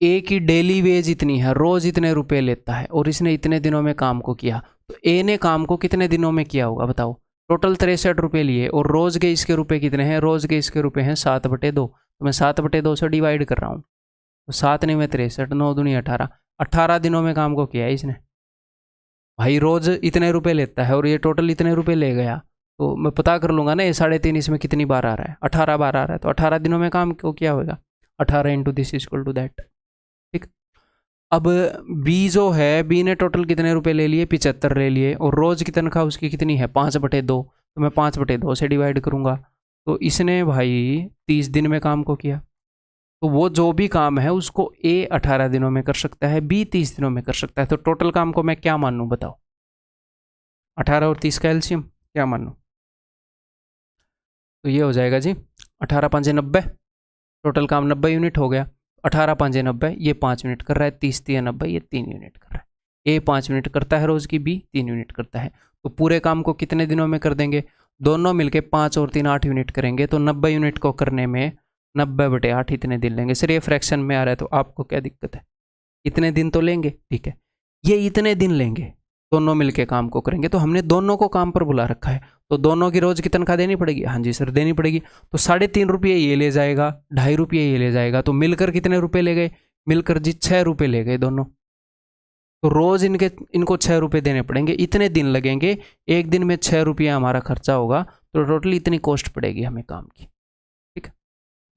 ए की डेली वेज इतनी है, रोज इतने रुपए लेता है और इसने इतने दिनों में काम को किया, तो ए ने काम को कितने दिनों में किया होगा बताओ। टोटल 63 रुपये लिए और रोज के इसके रुपए कितने हैं, रोज के इसके रुपए हैं 7/2, तो मैं 7/2 से डिवाइड कर रहा हूँ, तो 7 नहीं में 63, 9 दूनी 18, 18 दिनों में काम को किया है इसने। भाई रोज इतने रुपए लेता है और ये टोटल इतने रुपए ले गया, तो मैं पता कर लूंगा ना ये 3.5 इसमें कितनी बार आ रहा है, 18 बार आ रहा है, तो 18 दिनों में काम को क्या होगा, 18 into this equal to that. ठीक, अब बी जो है, बी ने टोटल कितने रुपए ले लिए, 75 ले लिए, और रोज की तनख्वाह उसकी कितनी है 5/2, तो मैं 5/2 से डिवाइड करूंगा, तो इसने भाई 30 दिन में काम को किया, तो वो जो भी काम है उसको ए 18 दिनों में कर सकता है, बी 30 दिनों में कर सकता है, तो टोटल काम को मैं क्या मानूं बताओ, 18 और 30 का एलसीएम क्या मानूं, तो ये हो जाएगा जी 18 5 90, टोटल काम 90 यूनिट हो गया, 18 5 90, ये 5 यूनिट कर रहा है, 30 3 90, ये 3 यूनिट कर रहा है। ए 5 यूनिट करता है रोज की, बी 3 यूनिट करता है, तो पूरे काम को कितने दिनों में कर देंगे, दोनों मिलके 5 और 3 8 यूनिट करेंगे, तो 90 यूनिट को करने में 90/8 इतने दिन लेंगे। सर ये फ्रैक्शन में आ रहा है तो आपको क्या दिक्कत है, इतने दिन तो लेंगे, ठीक है, ये इतने दिन लेंगे, दोनों मिलके काम को करेंगे, तो हमने दोनों को काम पर बुला रखा है, तो दोनों की रोज की तनख्वाह देनी पड़ेगी, हाँ जी सर देनी पड़ेगी, तो 3.5 रुपये ये ले जाएगा, 2.5 रुपये ये ले जाएगा, तो मिलकर कितने रुपए ले गए, मिलकर जी 6 रुपये ले गए दोनों, तो रोज इनको 6 रुपये देने पड़ेंगे, इतने दिन लगेंगे, एक दिन में 6 रुपया हमारा खर्चा होगा, तो टोटली इतनी कॉस्ट पड़ेगी हमें काम की। ठीक है,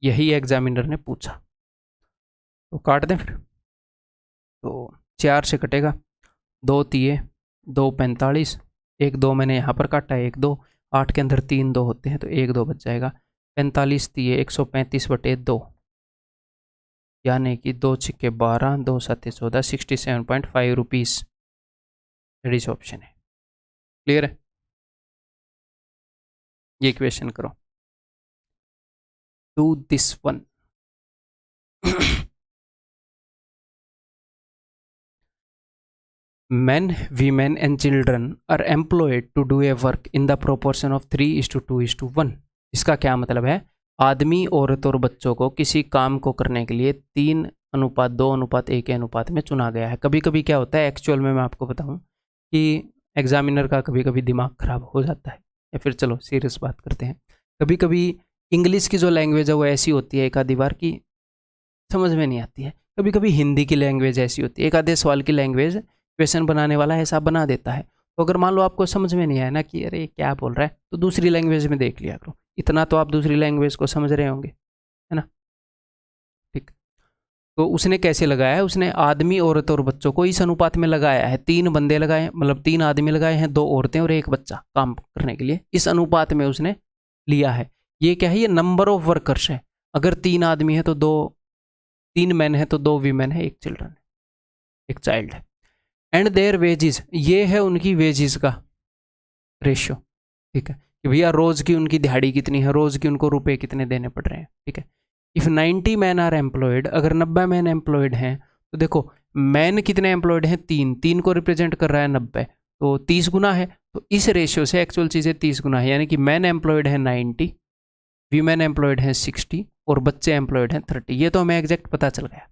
यही एग्जामिनर ने पूछा, तो काट दें फिर, तो 4 से कटेगा, 2 3 2 45, 1 2 मैंने यहाँ पर काटा है, 1 2, 8 के अंदर 3 2 होते हैं, तो 1 2 बच जाएगा, 45 3 135/2, यानी कि 2 6 12, 2 7 14, 67.5 रुपीज़, रेडी ऑप्शन है। क्लियर है, ये क्वेश्चन करो, do this one. Men, women and children are employed to do a work in the proportion of 3:2:1। इसका क्या मतलब है, आदमी औरत और बच्चों को किसी काम को करने के लिए 3:2:1 के अनुपात में चुना गया है। कभी कभी क्या होता है एक्चुअल में, मैं आपको बताऊं कि एग्जामिनर का कभी कभी दिमाग खराब हो जाता है, या फिर चलो सीरियस बात करते हैं, कभी कभी इंग्लिश की जो लैंग्वेज है वो ऐसी होती है एक आधी बार की समझ में नहीं आती है, कभी कभी हिंदी की लैंग्वेज ऐसी होती है, एक आधे सवाल की लैंग्वेज क्वेश्चन बनाने वाला ऐसा बना देता है, तो अगर मान लो आपको समझ में नहीं आया ना कि अरे क्या बोल रहा है, तो दूसरी लैंग्वेज में देख लिया करो, इतना तो आप दूसरी लैंग्वेज को समझ रहे होंगे, है ना। ठीक, तो उसने कैसे लगाया है, उसने आदमी औरत और बच्चों को इस अनुपात में लगाया है, 3 बंदे लगाए, मतलब 3 आदमी लगाए हैं, 2 औरतें और 1 बच्चा काम करने के लिए, इस अनुपात में उसने लिया है। ये क्या है, ये नंबर ऑफ वर्कर्स है, अगर 3 आदमी है तो 3 मैन है तो 2 वीमेन है, 1 चिल्ड्रन है, 1 चाइल्ड है। एंड देयर वेजेस, ये है उनकी वेजेस का रेशियो, ठीक है, कि भैया रोज की उनकी दिहाड़ी कितनी है, रोज की उनको रुपए कितने देने पड़ रहे हैं। ठीक है, इफ 90 मैन आर एम्प्लॉयड, अगर 90 मैन एम्प्लॉयड हैं, तो देखो मैन कितने एम्प्लॉयड हैं, 3 को रिप्रेजेंट कर रहा है 90, तो 30 गुना है, तो इस रेशियो से एक्चुअल चीज़ें 30 गुना है, यानी कि मैन एम्प्लॉयड है 90, वीमेन एम्प्लॉयड है 60 और बच्चे एम्प्लॉयड हैं 30। ये तो हमें एग्जैक्ट पता चल गया।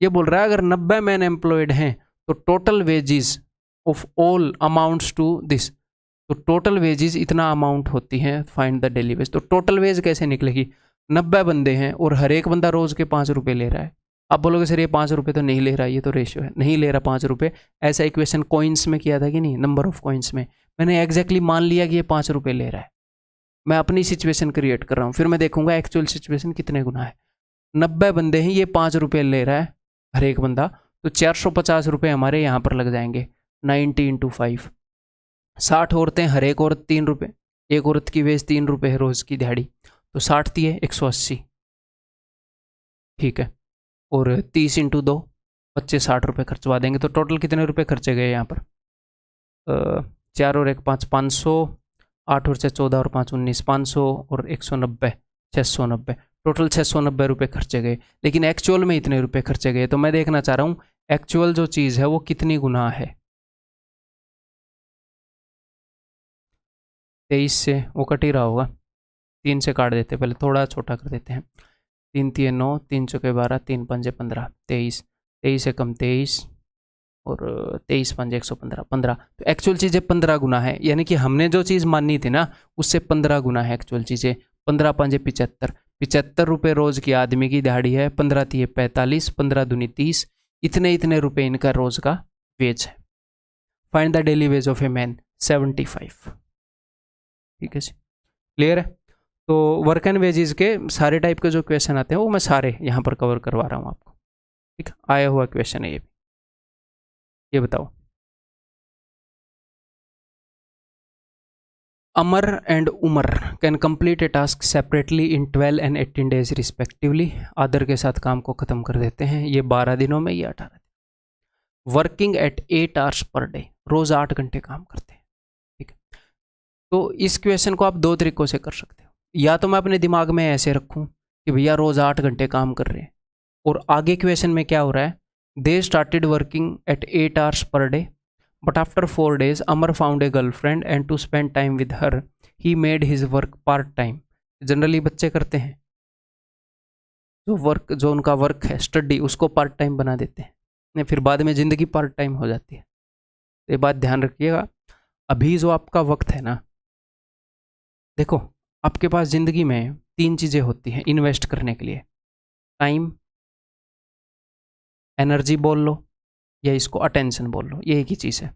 ये बोल रहा है अगर 90 मैन एम्प्लॉयड हैं तो total wages of all amounts to this, तो टोटल वेजेस इतना अमाउंट होती हैं, फाइंड द डेली वेज। तो टोटल वेज कैसे निकलेगी, 90 बंदे हैं और हर एक बंदा रोज के 5 रुपये ले रहा है। आप बोलोगे सर ये 5 रुपये तो नहीं ले रहा, ये तो रेशियो है, नहीं ले रहा 5 रुपये। ऐसा इक्वेशन कॉइन्स में किया था कि नहीं, नंबर ऑफ कॉइन्स में मैंने एग्जैक्टली मान लिया कि ये 5 रुपये ले रहा है, मैं अपनी सिचुएशन क्रिएट कर रहा हूँ, फिर मैं देखूंगा एक्चुअल सिचुएशन कितने गुना है। 90 बंदे हैं, ये 5 रुपये ले रहा है हर एक बंदा, तो 450 रुपये हमारे यहाँ पर लग जाएंगे, 90 × 5। 60 औरतें, हर एक औरत 3 रुपये, एक औरत की वेज 3 रुपये है रोज की दिहाड़ी, तो 60 थी 180, ठीक है, और 30 × 2 बच्चे 60 रुपये खर्चवा देंगे, तो टोटल कितने रुपये खर्चे गए यहाँ पर, 4 और 1 5, 500, 8 और 6 14 और 5 19, 500 और 190 690, टोटल 690 रुपये खर्चे गए। लेकिन एक्चुअल में इतने रुपये खर्चे गए, तो मैं देखना चाह रहा हूँ एक्चुअल जो चीज़ है वो कितनी गुना है। 23 से वो कट ही रहा होगा, 3 से काट देते, पहले थोड़ा छोटा कर देते हैं। 3 तिये 9, 3 चौके 12, 3 पंजे 15, 23, 23 एकम 23 और 23 पंजे 115, 15। तो एक्चुअल चीज़ें 15 गुना है, यानी कि हमने जो चीज़ मानी थी ना उससे 15 गुना है एक्चुअल चीज़ें। 15 पंजे 75, 75 रुपये रोज की आदमी की दिहाड़ी है। 15 तिये 45, 15 दूनी 30, इतने रुपए इनका रोज का वेज है। Find the daily ways of a man, 75। ठीक है जी, क्लियर है। तो वर्क एंड वेजेस के सारे टाइप के जो क्वेश्चन आते हैं वो मैं सारे यहाँ पर कवर करवा रहा हूँ आपको। ठीक है, आया हुआ क्वेश्चन है ये भी। ये बताओ, Amar and Umar can complete a task separately in 12 and 18 days respectively. आदर के साथ काम को खत्म कर देते हैं, ये 12 दिनों में, ये 18 दिन। Working at 8 hours per day, रोज 8 घंटे काम करते हैं। ठीक है, तो इस क्वेश्चन को आप 2 तरीकों से कर सकते हो। या तो मैं अपने दिमाग में ऐसे रखूं कि भैया रोज 8 घंटे काम कर रहे हैं, और आगे क्वेश्चन में क्या हो रहा है, they started working at 8 hours per day but after 4 days Amar found a girlfriend and to spend time with her he made his work part time। Generally बच्चे करते हैं, जो उनका वर्क है स्टडी उसको पार्ट टाइम बना देते हैं, फिर बाद में ज़िंदगी पार्ट टाइम हो जाती है। ये बात ध्यान रखिएगा। अभी जो आपका वक्त है ना, देखो आपके पास ज़िंदगी में 3 चीज़ें होती हैं इन्वेस्ट करने के लिए, टाइम, एनर्जी बोल लो या इसको अटेंशन बोल लो, ये एक ही चीज़ है।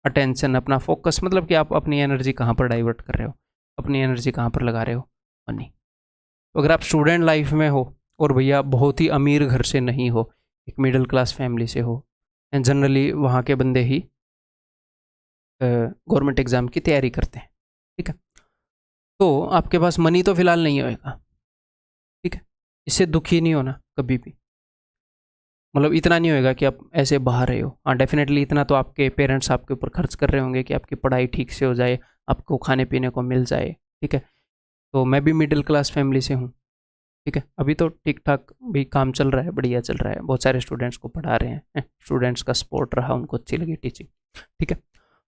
अटेंशन, अपना फोकस, मतलब कि आप अपनी एनर्जी कहाँ पर डाइवर्ट कर रहे हो, अपनी एनर्जी कहाँ पर लगा रहे हो, मनी। तो अगर आप स्टूडेंट लाइफ में हो और भैया बहुत ही अमीर घर से नहीं हो, एक मिडिल क्लास फैमिली से हो, एंड जनरली वहाँ के बंदे ही गवर्नमेंट एग्ज़ाम की तैयारी करते हैं। ठीक है, तो आपके पास मनी तो फिलहाल नहीं होएगा। ठीक है, इससे दुखी नहीं होना कभी भी, मतलब इतना नहीं होएगा कि आप ऐसे बाहर रहे हो। हाँ, डेफिनेटली इतना तो आपके पेरेंट्स आपके ऊपर खर्च कर रहे होंगे कि आपकी पढ़ाई ठीक से हो जाए, आपको खाने पीने को मिल जाए। ठीक है, तो मैं भी मिडिल क्लास फैमिली से हूँ। ठीक है, अभी तो ठीक ठाक भी काम चल रहा है, बढ़िया चल रहा है, बहुत सारे स्टूडेंट्स को पढ़ा रहे हैं, स्टूडेंट्स का सपोर्ट रहा, उनको अच्छी लगी टीचिंग। ठीक है,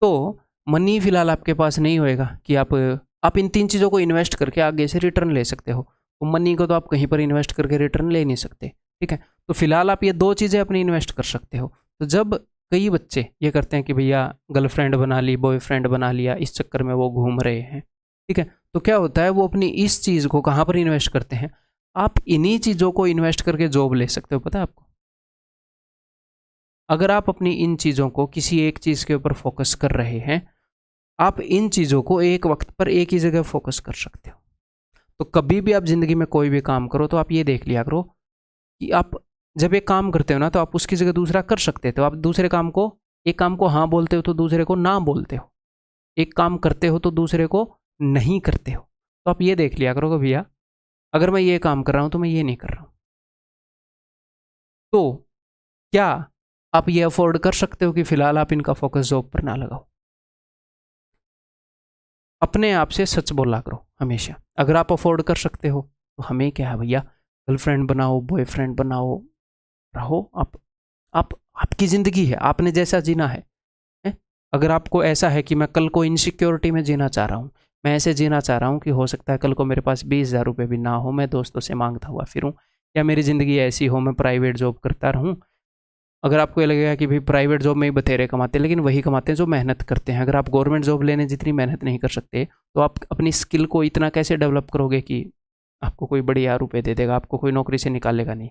तो मनी फिलहाल आपके पास नहीं होएगा कि आप इन 3 चीज़ों को इन्वेस्ट करके आगे से रिटर्न ले सकते हो। तो मनी को तो आप कहीं पर इन्वेस्ट करके रिटर्न ले नहीं सकते। ठीक है, तो फिलहाल आप ये 2 चीज़ें अपनी इन्वेस्ट कर सकते हो। तो जब कई बच्चे ये करते हैं कि भैया गर्लफ्रेंड बना ली, बॉयफ्रेंड बना लिया, इस चक्कर में वो घूम रहे हैं। ठीक है, तो क्या होता है, वो अपनी इस चीज़ को कहाँ पर इन्वेस्ट करते हैं, आप इन्हीं चीज़ों को इन्वेस्ट करके जॉब ले सकते हो। पता है आपको, अगर आप अपनी इन चीज़ों को किसी एक चीज़ के ऊपर फोकस कर रहे हैं, आप इन चीज़ों को एक वक्त पर एक ही जगह फोकस कर सकते हो। तो कभी भी आप ज़िंदगी में कोई भी काम करो तो आप ये देख लिया करो कि आप जब एक काम करते हो ना, तो आप उसकी जगह दूसरा कर सकते हो। आप दूसरे काम को, एक काम को हाँ बोलते हो तो दूसरे को ना बोलते हो, एक काम करते हो तो दूसरे को नहीं करते हो। तो आप ये देख लिया करो कि भैया अगर मैं ये काम कर रहा हूँ तो मैं ये नहीं कर रहा हूँ। तो क्या आप ये अफोर्ड कर सकते हो कि फिलहाल आप इनका फोकस जॉब पर ना लगाओ? अपने आप से सच बोला करो हमेशा। अगर आप अफोर्ड कर सकते हो तो हमें क्या है भैया, गर्लफ्रेंड बनाओ, बॉयफ्रेंड बनाओ, रहो आप आपकी ज़िंदगी है, आपने जैसा जीना है? अगर आपको ऐसा है कि मैं कल को इनसिक्योरिटी में जीना चाह रहा हूँ, मैं ऐसे जीना चाह रहा हूँ कि हो सकता है कल को मेरे पास 20,000 रुपये भी ना हो, मैं दोस्तों से मांगता हुआ फिरूँ, या मेरी ज़िंदगी ऐसी हो मैं प्राइवेट जॉब करता रहूँ। अगर आपको ये लगेगा कि भाई प्राइवेट जॉब में ही बथेरे कमाते हैं, लेकिन वही कमाते हैं जो मेहनत करते हैं। अगर आप गवर्नमेंट जॉब लेने जितनी मेहनत नहीं कर सकते, तो आप अपनी स्किल को इतना कैसे डेवलप करोगे कि आपको कोई बढ़िया रुपये दे देगा, आपको कोई नौकरी से निकालेगा नहीं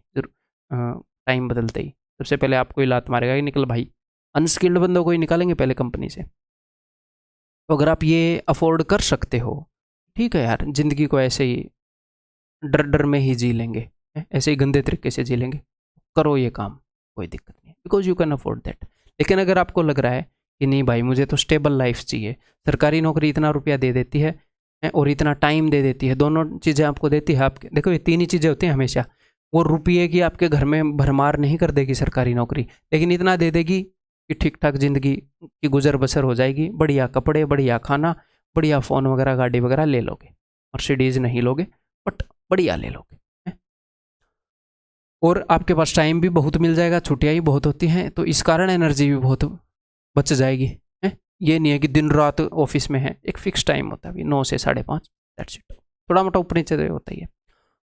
टाइम बदलते ही। सबसे पहले आपको ही लात मारेगा कि निकल भाई, अनस्किल्ड बंदों को ही निकालेंगे पहले कंपनी से। तो अगर आप ये अफोर्ड कर सकते हो, ठीक है यार, ज़िंदगी को ऐसे ही डर डर में ही जी लेंगे, ऐसे ही गंदे तरीके से जी लेंगे, करो ये काम, कोई दिक्कत नहीं, because you can afford that. लेकिन अगर आपको लग रहा है कि नहीं भाई मुझे तो स्टेबल लाइफ चाहिए, सरकारी नौकरी इतना रुपया दे देती है और इतना टाइम दे देती है, दोनों चीज़ें आपको देती है, आपके देखो ये 3 ही चीज़ें होती हैं हमेशा। वो रुपये की आपके घर में भरमार नहीं कर देगी सरकारी नौकरी, लेकिन इतना दे देगी कि ठीक ठाक ज़िंदगी की गुजर बसर हो जाएगी, बढ़िया कपड़े, बढ़िया खाना, बढ़िया फ़ोन वगैरह, गाड़ी वगैरह ले लोगे, मर्सिडीज़ नहीं लोगे बट बढ़िया ले लोगे। और आपके पास टाइम भी बहुत मिल जाएगा, छुट्टियाँ ही बहुत होती हैं, तो इस कारण एनर्जी भी बहुत बच जाएगी है। ये नहीं है कि दिन रात ऑफिस में है, एक फिक्स टाइम होता है अभी 9 से 5:30, दैट्स इट। थोड़ा मोटा ऊपर नीचे तो होता ही है।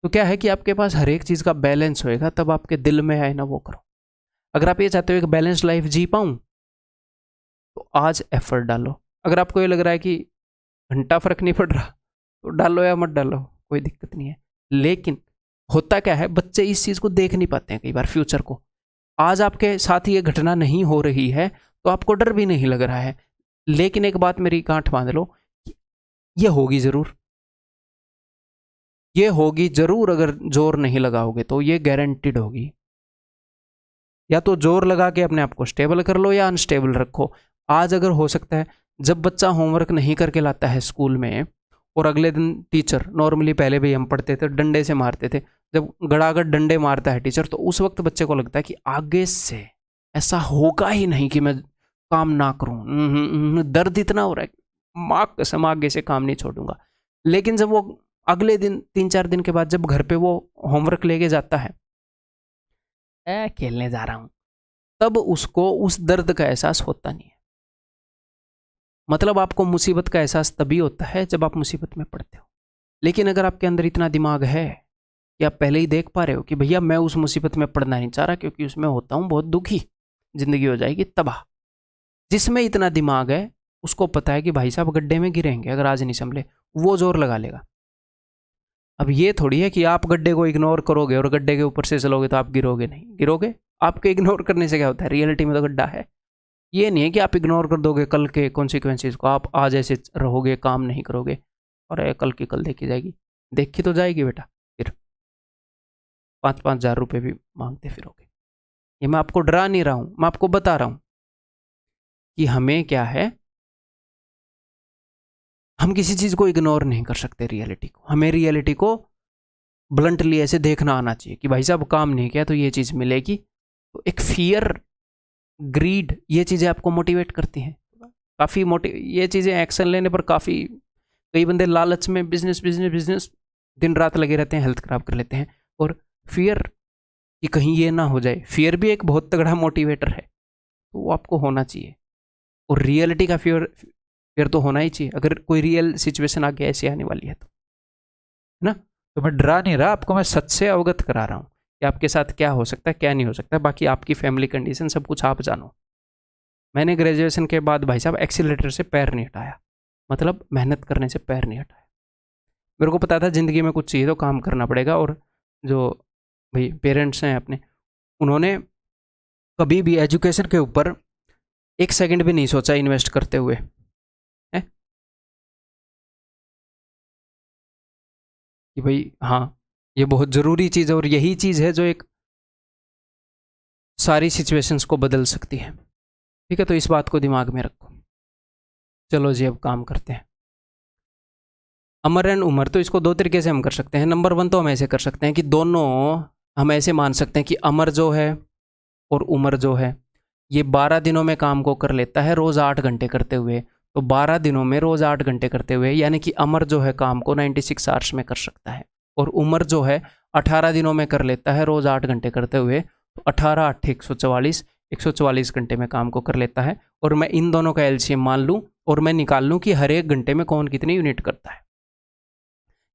तो क्या है कि आपके पास हर एक चीज़ का बैलेंस होएगा, तब आपके दिल में आए ना वो करो। अगर आप ये चाहते हो एक बैलेंस लाइफ जी पाऊँ, तो आज एफर्ट डालो। अगर आपको ये लग रहा है कि घंटा फर्क नहीं पड़ रहा, तो डालो या मत डालो, कोई दिक्कत नहीं है। लेकिन होता क्या है, बच्चे इस चीज़ को देख नहीं पाते हैं कई बार, फ्यूचर को। आज आपके साथ ये घटना नहीं हो रही है तो आपको डर भी नहीं लग रहा है, लेकिन एक बात मेरी गांठ बांध लो, ये होगी ज़रूर, ये होगी ज़रूर। अगर जोर नहीं लगाओगे तो ये गारंटीड होगी। या तो जोर लगा के अपने आप को स्टेबल कर लो या अनस्टेबल रखो। आज अगर हो सकता है, जब बच्चा होमवर्क नहीं करके लाता है स्कूल में, और अगले दिन टीचर, नॉर्मली पहले भी हम पढ़ते थे डंडे से मारते थे, जब गड़ागड़ डंडे मारता है टीचर, तो उस वक्त बच्चे को लगता है कि आगे से ऐसा होगा ही नहीं कि मैं काम ना करूं, दर्द इतना हो रहा है, माँ कसम आगे से काम नहीं छोड़ूंगा। लेकिन जब वो अगले दिन 3-4 दिन के बाद जब घर पे वो होमवर्क लेके जाता है, खेलने जा रहा हूं, तब उसको उस दर्द का एहसास होता नहीं है। मतलब आपको मुसीबत का एहसास तभी होता है जब आप मुसीबत में पड़ते हो। लेकिन अगर आपके अंदर इतना दिमाग है कि आप पहले ही देख पा रहे हो कि भैया मैं उस मुसीबत में पड़ना नहीं चाह रहा, क्योंकि उसमें होता हूँ बहुत दुखी, जिंदगी हो जाएगी तबाह। जिसमें इतना दिमाग है उसको पता है कि भाई साहब गड्ढे में गिरेंगे अगर आज नहीं संभले, वो जोर लगा लेगा। अब ये थोड़ी है कि आप गड्ढे को इग्नोर करोगे और गड्ढे के ऊपर से चलोगे तो आप गिरोगे नहीं, गिरोगे। आपके इग्नोर करने से क्या होता है, रियलिटी में तो गड्ढा है। ये नहीं है कि आप इग्नोर कर दोगे कल के कॉन्सिक्वेंसेज को, आप आज ऐसे रहोगे, काम नहीं करोगे और कल की कल देखी जाएगी। देखी तो जाएगी बेटा, फिर 5-5 हज़ार रुपये भी मांगते फिरोगे। ये मैं आपको डरा नहीं रहा हूँ, मैं आपको बता रहा हूँ कि हमें क्या है, हम किसी चीज़ को इग्नोर नहीं कर सकते रियलिटी को। हमें रियलिटी को ब्लंटली ऐसे देखना आना चाहिए कि भाई साहब काम नहीं किया तो ये चीज़ मिलेगी। तो एक फियर, ग्रीड, ये चीज़ें आपको मोटिवेट करती हैं काफ़ी। ये चीज़ें एक्शन लेने पर काफ़ी, कई बंदे लालच में बिजनेस बिजनेस बिजनेस दिन रात लगे रहते हैं, हेल्थ खराब कर लेते हैं। और फियर कि कहीं ये ना हो जाए, फियर भी एक बहुत तगड़ा मोटिवेटर है, तो वो आपको होना चाहिए। और रियलिटी का फियर तो होना ही चाहिए, अगर कोई रियल सिचुएशन आगे ऐसी आने वाली है तो, है ना। तो मैं डरा नहीं रहा, आपको मैं सच से अवगत करा रहा हूँ कि आपके साथ क्या हो सकता है क्या नहीं हो सकता है। बाकी आपकी फैमिली कंडीशन सब कुछ आप जानो। मैंने ग्रेजुएशन के बाद भाई साहब एक्सीलरेटर से पैर नहीं हटाया, मतलब मेहनत करने से पैर नहीं हटाया। मेरे को पता था ज़िंदगी में कुछ चाहिए तो काम करना पड़ेगा। और जो भाई पेरेंट्स हैं अपने, उन्होंने कभी भी एजुकेशन के ऊपर 1 सेकंड भी नहीं सोचा इन्वेस्ट करते हुए है कि भाई हाँ ये बहुत ज़रूरी चीज़ है और यही चीज़ है जो एक सारी सिचुएशंस को बदल सकती है। ठीक है, तो इस बात को दिमाग में रखो। चलो जी अब काम करते हैं। अमर एंड उमर, तो इसको 2 तरीके से हम कर सकते हैं। नंबर 1 तो हम ऐसे कर सकते हैं कि दोनों हम ऐसे मान सकते हैं कि अमर जो है और उमर जो है ये 12 दिनों में काम को कर लेता है रोज़ 8 घंटे करते हुए। तो 12 दिनों में रोज़ 8 घंटे करते हुए, यानी कि अमर जो है काम को 96 आवर्स में कर सकता है, और उमर जो है 18 दिनों में कर लेता है रोज़ 8 घंटे करते हुए। तो 18 8 144 घंटे में काम को कर लेता है। और मैं इन दोनों का एलसीएम मान लूँ और मैं निकाल लूँ कि हर एक घंटे में कौन कितनी यूनिट करता है।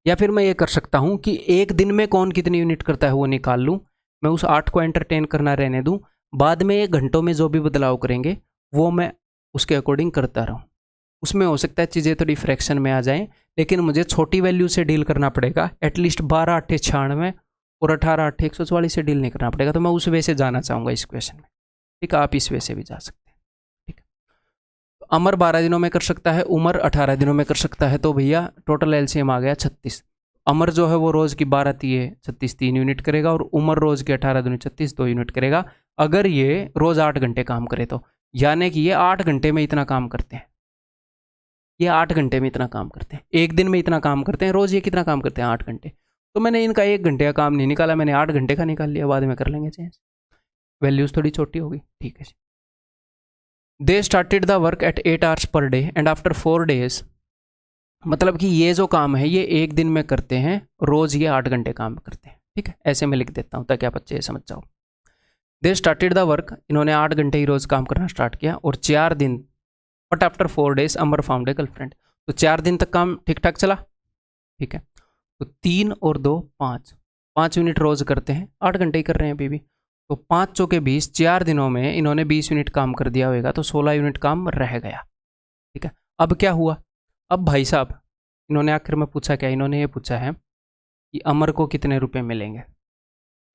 या फिर मैं ये कर सकता हूँ कि एक दिन में कौन कितनी यूनिट करता है वो निकाल लूँ, मैं उस 8 को एंटरटेन करना रहने दूँ, बाद में ये घंटों में जो भी बदलाव करेंगे वो मैं उसके अकॉर्डिंग करता रहूँ। उसमें हो सकता है चीज़ें थोड़ी फ्रैक्शन में आ जाएं, लेकिन मुझे छोटी वैल्यू से डील करना पड़ेगा। एटलीस्ट 12 8 96 और 18 8 144 से डील नहीं करना पड़ेगा। तो मैं उस वे से जाना चाहूँगा इस क्वेश्चन में। ठीक है, आप इस वे से भी जा सकते हैं। ठीक है, तो अमर 12 दिनों में कर सकता है, उमर 18 दिनों में कर सकता है। तो भैया टोटल एलसीएम आ गया 36। अमर जो है वो रोज़ की 12 तिये 36 3 यूनिट करेगा, और उमर रोज़ के 18 दूनी 36 2 यूनिट करेगा। अगर ये रोज़ 8 घंटे काम करे तो, यानी कि ये 8 घंटे में इतना काम करते हैं, ये 8 घंटे में इतना काम करते हैं, एक दिन में इतना काम करते हैं। रोज़ ये कितना काम करते हैं? 8 घंटे। तो मैंने इनका 1 घंटे का काम नहीं निकाला, मैंने 8 घंटे का निकाल लिया। बाद में कर लेंगे चेंज, वैल्यूज़ थोड़ी छोटी होगी। ठीक है जी। They started the work at 8 hours per day and after 4 days, मतलब कि ये जो काम है ये एक दिन में करते हैं, रोज़ ये 8 घंटे काम करते हैं। ठीक है, ऐसे मैं लिख देता हूँ ताकि आप अच्छे से समझ जाओ। दे स्टार्टेड द वर्क, इन्होंने 8 घंटे ही रोज काम करना स्टार्ट किया और 4 दिन, but after 4 days Amar found a girlfriend. तो 4 दिन तक काम ठीक ठाक चला, ठीक है। तो 3 और 2 5, 5 यूनिट रोज करते हैं, 8 घंटे ही कर रहे हैं अभी भी। तो 5 चौके 20, 4 दिनों में इन्होंने 20 यूनिट काम कर दिया होगा, तो 16 यूनिट काम रह गया, ठीक है। अब क्या हुआ, अब भाई साहब इन्होंने आखिर में पूछा क्या, इन्होंने ये पूछा है कि अमर को कितने रुपए मिलेंगे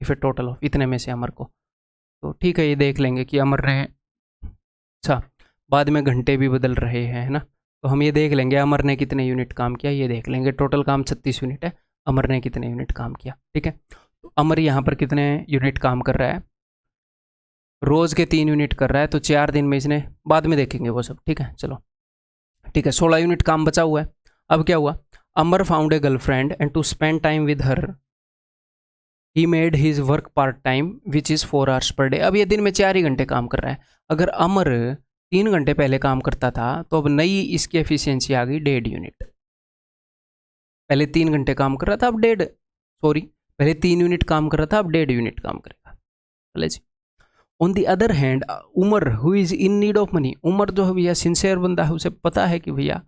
इफ ए टोटल ऑफ, इतने में से अमर को। तो ठीक है, ये देख लेंगे कि अमर ने, अच्छा बाद में घंटे भी बदल रहे हैं, है ना। तो हम ये देख लेंगे अमर ने कितने यूनिट काम किया, ये देख लेंगे। टोटल काम 36 यूनिट है, अमर ने कितने यूनिट काम किया, ठीक है। तो अमर यहाँ पर कितने यूनिट काम कर रहा है, रोज़ के 3 यूनिट कर रहा है, तो 4 दिन में इसने, बाद में देखेंगे वो सब, ठीक है। चलो ठीक है, 16 यूनिट काम बचा हुआ है। अब क्या हुआ, Amar found a girlfriend and to spend time with her he made his work part time which is 4 hours per day. अब ये दिन में 4 ही घंटे काम कर रहा है। अगर अमर 3 घंटे पहले काम करता था तो अब नई इसकी एफिशिएंसी आ गई 1.5 यूनिट। पहले 3 घंटे काम कर रहा था, अब पहले 3 यूनिट काम कर रहा था, अब 1.5 यूनिट काम करेगा, चले जी। On the other hand Umar who is in need of money, Umar जो है भैया सिंसियर बंदा है, उसे पता है कि भैया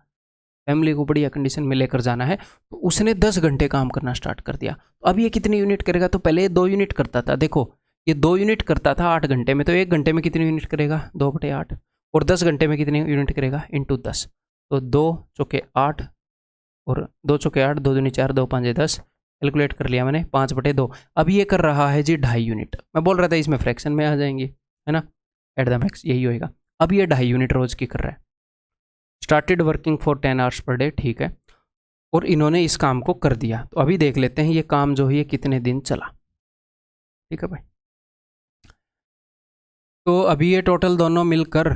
फैमिली को बढ़िया कंडीशन में लेकर जाना है, तो उसने 10 घंटे काम करना स्टार्ट कर दिया। तो अब ये कितनी यूनिट करेगा, तो पहले 2 यूनिट करता था, देखो ये 2 यूनिट करता था 8 घंटे में, तो 1 घंटे में कितनी यूनिट करेगा 2/8, और 10 घंटे में कितनी यूनिट करेगा इंटू 10। तो 2 चौके 8 और 2 चौके 8, 2 दूनी 4, 2 5 10, कैलकुलेट कर लिया मैंने 5/2। अब ये कर रहा है जी 2.5 यूनिट, मैं बोल रहा था इसमें फ्रैक्शन में आ जाएंगी, है ना, एट द मैक्स यही होएगा। अब ये 2.5 यूनिट रोज़ की कर रहा है, started working for 10 hours per day, ठीक है, और इन्होंने इस काम को कर दिया। तो अभी देख लेते हैं ये काम जो है ये कितने दिन चला, ठीक है भाई। तो अभी ये टोटल दोनों मिलकर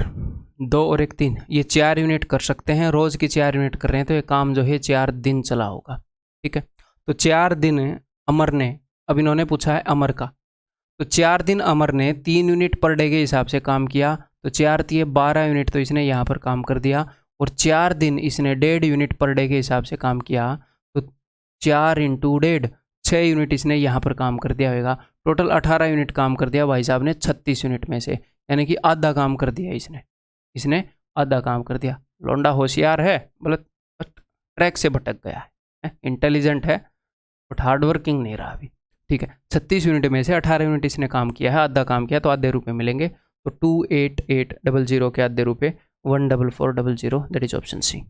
2 और 1 3, ये 4 यूनिट कर सकते हैं, रोज़ की 4 यूनिट कर रहे हैं, तो ये काम जो है 4 दिन चला होगा, ठीक है। तो 4 दिन अमर ने, अब इन्होंने पूछा है अमर का, तो 4 दिन अमर ने 3 यूनिट पर डे के हिसाब से काम किया, तो 4 दिए 12 यूनिट, तो इसने यहाँ पर काम कर दिया। और 4 दिन इसने 1.5 यूनिट पर डे के हिसाब से काम किया, तो 4 × 1.5 6 यूनिट इसने यहाँ पर काम कर दिया होगा। टोटल 18 यूनिट काम कर दिया भाई साहब ने 36 यूनिट में से, यानी कि आधा काम कर दिया इसने आधा काम कर दिया। लौंडा होशियार है, मतलब ट्रैक से भटक गया है, इंटेलिजेंट है, बट हार्ड वर्किंग नहीं रहा अभी, ठीक है। 36 यूनिट में से 18 यूनिट इसने काम किया है, आधा काम किया, तो आधे रुपये मिलेंगे। तो 28800 के आधे रुपये 14400, दैट इज ऑप्शन सी,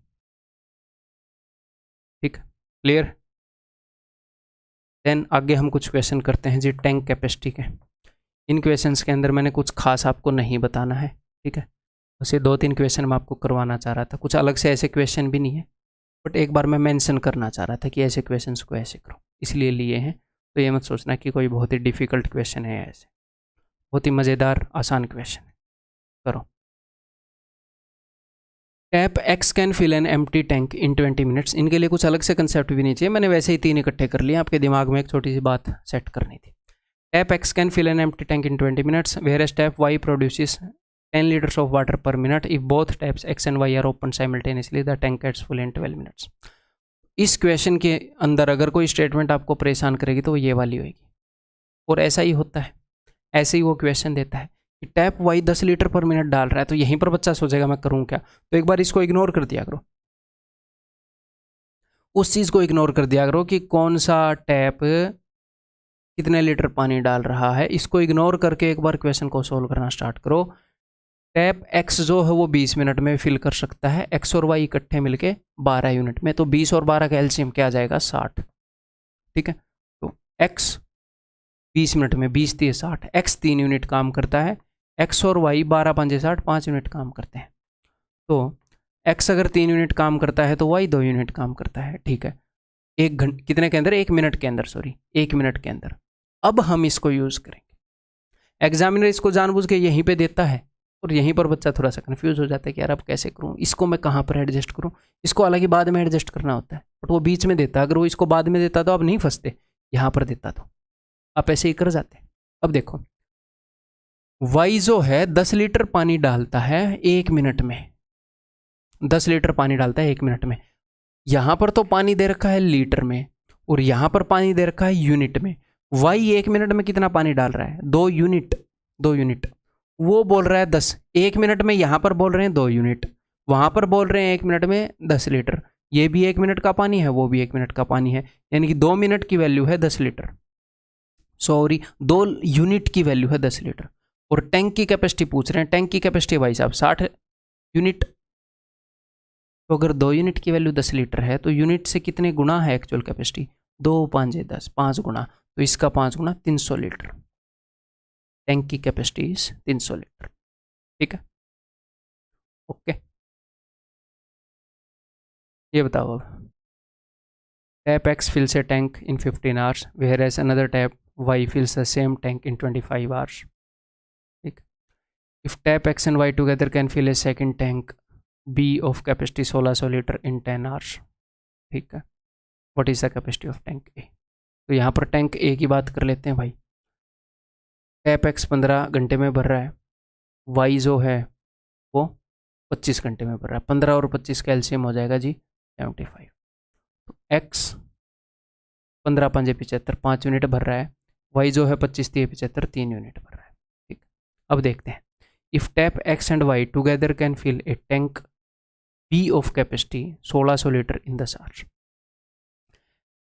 ठीक, क्लियर। देन आगे हम कुछ क्वेश्चन करते हैं जी टैंक कैपेसिटी के। इन क्वेश्चंस के अंदर मैंने कुछ खास आपको नहीं बताना है, ठीक है, बस ये 2-3 क्वेश्चन मैं आपको करवाना चाह रहा था, कुछ अलग से ऐसे क्वेश्चन भी नहीं है, बट एक बार मैं मेंशन करना चाह रहा था कि ऐसे क्वेश्चंस को ऐसे करो, इसलिए लिए हैं। तो ये मत सोचना कि कोई बहुत ही डिफ़िकल्ट क्वेश्चन है, ऐसे बहुत ही मज़ेदार आसान क्वेश्चन है, करो। Tap X can fill an empty tank in 20 minutes. इनके लिए कुछ अलग से कंसेप्ट भी नहीं चाहिए, मैंने वैसे ही 3 इकट्ठे कर लिए, आपके दिमाग में एक छोटी सी बात सेट करनी थी। Tap X can fill an empty tank in 20 minutes whereas tap Y produces 10 liters of water per minute if both taps X and Y are open simultaneously the tank gets full in 12 minutes. इस question के अंदर अगर कोई statement आपको परेशान करेगी तो वो ये वाली होगी, और ऐसा ही होता है, ऐसे ही वो क्वेश्चन देता है कि tap Y 10 litre per minute डाल रहा है, तो यहीं पर बच्चा सोचेगा मैं करूं क्या, तो एक बार इसको इग्नोर कर दिया करो, उस चीज़ को इग्नोर कर दिया करो कि कौन सा टैप कितने लीटर पानी डाल रहा है, इसको इग्नोर करके एक बार क्वेश्चन को सोल्व करना स्टार्ट करो। टैप एक्स जो है वो 20 मिनट में फिल कर सकता है, एक्स और वाई इकट्ठे मिलके 12 यूनिट में, तो 20 और 12 का एलसीएम क्या आ जाएगा 60, ठीक है। तो एक्स 20 मिनट में 20 × 60, एक्स 3 यूनिट काम करता है, एक्स और वाई 12 × 5 = 60, 5 यूनिट काम करते हैं। तो एक्स अगर 3 यूनिट काम करता है तो वाई 2 यूनिट काम करता है, ठीक है। 1 घंटे कितने के अंदर, 1 मिनट के अंदर, सॉरी 1 मिनट के अंदर। अब हम इसको यूज़ करेंगे, एग्जामिनर इसको जानबूझ के यहीं पे देता है, और यहीं पर बच्चा थोड़ा सा कन्फ्यूज हो जाता है कि यार अब कैसे करूँ, इसको मैं कहाँ पर एडजस्ट करूँ, इसको हालांकि बाद में एडजस्ट करना होता है, बट वो बीच में देता है, अगर वो इसको बाद में देता तो आप नहीं फंसते, यहाँ पर देता तो आप ऐसे ही कर जाते। अब देखो वाई जो है 10 लीटर पानी डालता है 1 मिनट में, 10 लीटर पानी डालता है 1 मिनट में, यहाँ पर तो पानी दे रखा है लीटर में और यहाँ पर पानी दे रखा है यूनिट में, वाई 1 मिनट में कितना पानी डाल रहा है, 2 यूनिट, 2 यूनिट। वो बोल रहा है 10, 1 मिनट में यहाँ पर बोल रहे हैं 2 यूनिट, वहाँ पर बोल रहे हैं 1 मिनट में 10 लीटर। ये भी 1 मिनट का पानी है, वो भी 1 मिनट का पानी है, यानी कि 2 मिनट की वैल्यू है 10 लीटर, सॉरी 2 यूनिट की वैल्यू है 10 लीटर। और टैंक की कैपेसिटी पूछ रहे हैं, टैंक की कैपेसिटी भाई साहब 60 यूनिट। तो अगर 2 यूनिट की वैल्यू 10 लीटर है तो यूनिट से कितने गुना है एक्चुअल कैपेसिटी, 2 5 10, 5 गुना, तो इसका 5 गुना 300 लीटर। टैंक की कैपेसिटी इज 300 लीटर। ठीक है, ओके। ये बताओ अब, tap X fills a tank in 15 hours whereas another tap Y fills the same tank in 25 hours. ठीक, if tap X and Y together can fill a second tank B of capacity 1600 litre in 10 hours. ठीक है, what is the capacity of tank A. तो यहाँ पर tank ए की बात कर लेते हैं भाई। टैप एक्स 15 घंटे में भर रहा है, वाई जो है वो 25 घंटे में भर रहा है, 15 और 25 का एलसीएम हो जाएगा जी 75। तो एक्स 15 5 75, 5 यूनिट भर रहा है, वाई जो है 25 3 75, 3 यूनिट भर रहा है। ठीक, अब देखते हैं, if tap X and Y together can fill a tank B of capacity 1600 litre in 10 hours.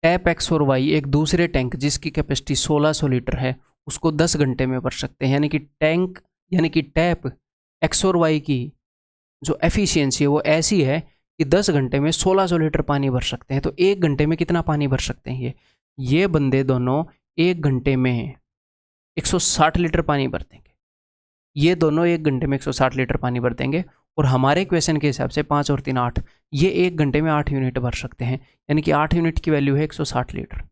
Tap X और वाई एक दूसरे टैंक जिसकी कैपेसिटी 1600 लीटर है उसको 10 घंटे में भर सकते हैं, यानी कि टैंक, यानी कि टैप एक्स और वाई की जो एफिशिएंसी है वो ऐसी है कि 10 घंटे में 1600 लीटर पानी भर सकते हैं। तो 1 घंटे में कितना पानी भर सकते हैं ये बंदे दोनों 1 घंटे में 160 लीटर पानी भर देंगे। ये दोनों 1 घंटे में 160 लीटर पानी भर देंगे। और हमारे क्वेश्चन के हिसाब से 5 और 3 8, ये 1 घंटे में 8 यूनिट भर सकते हैं, यानी कि 8 यूनिट की वैल्यू है 160 लीटर।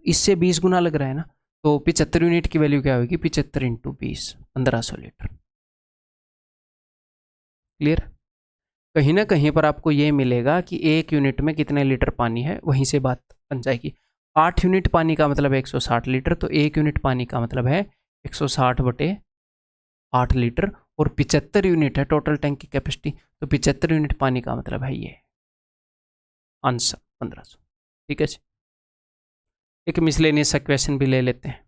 इससे 20 गुना लग रहा है ना, तो 75 यूनिट की वैल्यू क्या होगी, 75 इंटू 20, 1500 लीटर। क्लियर। कहीं ना कहीं पर आपको ये मिलेगा कि 1 यूनिट में कितने लीटर पानी है, वहीं से बात बन जाएगी। 8 यूनिट पानी का मतलब है 160 लीटर, तो 1 यूनिट पानी का मतलब है 160 बटे 8 लीटर। और 75 यूनिट है टोटल टैंक की कैपेसिटी, तो 75 यूनिट पानी का मतलब है ये आंसर 1500। ठीक है जी, एक मिसलेनियस सा क्वेश्चन भी ले लेते हैं।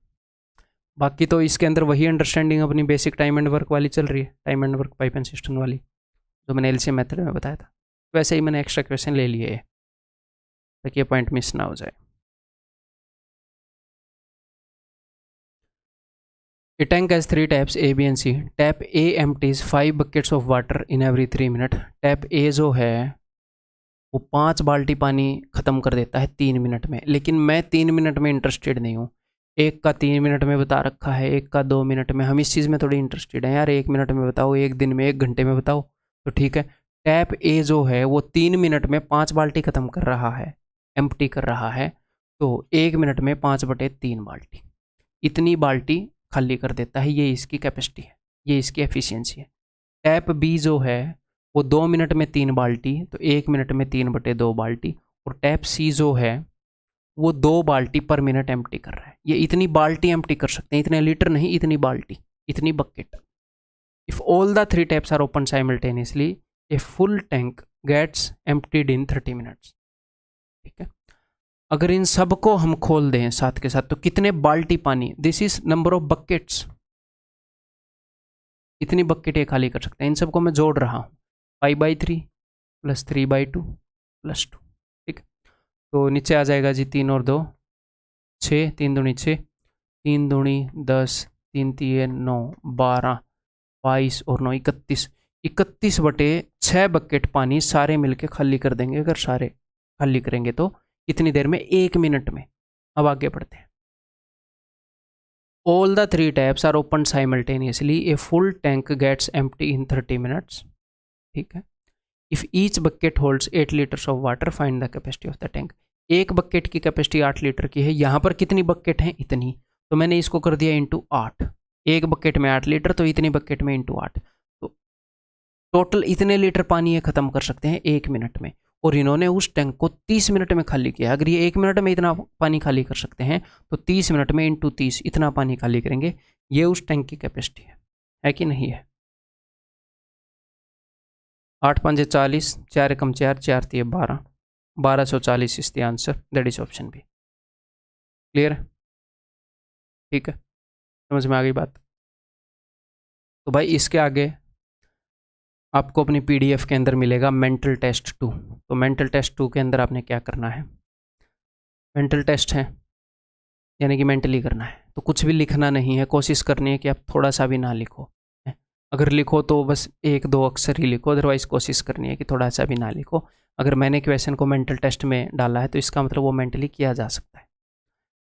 बाकी तो इसके अंदर वही अंडरस्टैंडिंग अपनी बेसिक टाइम एंड वर्क वाली चल रही है, time and work pipe and system वाली जो मैंने एलसीएम मेथड में बताया था। वैसे ही मैंने एक्स्ट्रा क्वेश्चन ले लिए है ताकि ये पॉइंट मिस ना हो जाए। A tank has 3 taps A, B and C. Tap A empties 5 buckets of water in every 3 minute. Tap A जो है वो 5 बाल्टी पानी ख़त्म कर देता है 3 मिनट में, लेकिन मैं 3 मिनट में इंटरेस्टेड नहीं हूँ। एक का 3 मिनट में बता रखा है, एक का 2 मिनट में। हम इस चीज़ में थोड़ी इंटरेस्टेड हैं यार, 1 मिनट में बताओ, 1 दिन में, 1 घंटे में बताओ। तो ठीक है, टैप A जो है वो 3 मिनट में 5 बाल्टी ख़त्म कर रहा है, एम्प्टी कर रहा है। तो 1 मिनट में 5/3 बाल्टी, इतनी बाल्टी खाली कर देता है। ये इसकी कैपेसिटी है, ये इसकी एफिशिएंसी है। टैप बी जो है वो 2 मिनट में 3 बाल्टी, तो 1 मिनट में 3/2 बाल्टी। और टैप सी जो है वो 2 बाल्टी पर मिनट एम्प्टी कर रहा है। ये इतनी बाल्टी एम्प्टी कर सकते हैं, इतने लीटर नहीं, इतनी बाल्टी, इतनी bucket. If all the 3 taps are open simultaneously a full tank gets emptied in 30 minutes. ठीक है, अगर इन सब को हम खोल दें साथ के साथ तो कितने बाल्टी पानी, this is number of buckets, इतनी बकेट ये खाली कर सकते हैं। इन सबको मैं जोड़ रहा हूँ, 5/3 + 3/2 + 2। ठीक, तो नीचे आ जाएगा जी 3 और 2 6, 3 दूनी 6, 3 दूनी 10, 3 3 9, 12, 22 और 9 31, 31/6 बकेट पानी सारे मिलके खाली कर देंगे। अगर सारे खाली करेंगे तो कितनी देर में, 1 मिनट में। अब आगे बढ़ते हैं। All the 3 taps are opened simultaneously. A full tank gets empty in 30 minutes. ठीक है, if each bucket holds 8 liters of water, find the capacity of the tank. एक बकेट की कैपेसिटी 8 लीटर की है, यहाँ पर कितनी बकेट है, इतनी। तो मैंने इसको कर दिया इंटू 8, एक बकेट में 8 लीटर, तो इतनी बकेट में इंटू 8, तो टोटल इतने लीटर पानी ये खत्म कर सकते हैं 1 मिनट में। और इन्होंने उस टैंक को 30 मिनट में खाली किया। अगर ये 1 मिनट में इतना पानी खाली कर सकते हैं तो 30 मिनट में इंटू 30 इतना पानी खाली करेंगे। ये उस टैंक की कैपेसिटी है कि नहीं है। 8 5 40, 4 कम 4, 4 3 12, 1240 is the answer, that is option B. Clear. ठीक है, समझ में आ गई बात। तो भाई इसके आगे आपको अपनी पीडीएफ के अंदर मिलेगा मेंटल टेस्ट 2। तो मेंटल टेस्ट 2 के अंदर आपने क्या करना है, मेंटल टेस्ट है यानी कि मेंटली करना है, तो कुछ भी लिखना नहीं है, कोशिश करनी है कि आप थोड़ा सा भी ना लिखो। अगर लिखो तो बस 1-2 अक्षर ही लिखो, अदरवाइज कोशिश करनी है कि थोड़ा सा भी ना लिखो। अगर मैंने क्वेश्चन को मेंटल टेस्ट में डाला है तो इसका मतलब वो मेंटली किया जा सकता है।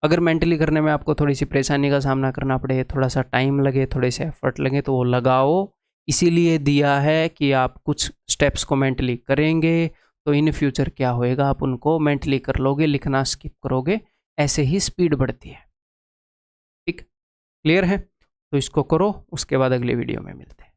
अगर मेंटली करने में आपको थोड़ी सी परेशानी का सामना करना पड़े, थोड़ा सा टाइम लगे, थोड़े से एफर्ट लगे, तो वो लगाओ, इसीलिए दिया है कि आप कुछ स्टेप्स को मेंटली करेंगे तो इन फ्यूचर क्या होएगा, आप उनको मेंटली कर लोगे, लिखना स्किप करोगे, ऐसे ही स्पीड बढ़ती है। ठीक, क्लियर है? तो इसको करो, उसके बाद अगले वीडियो में मिलते हैं।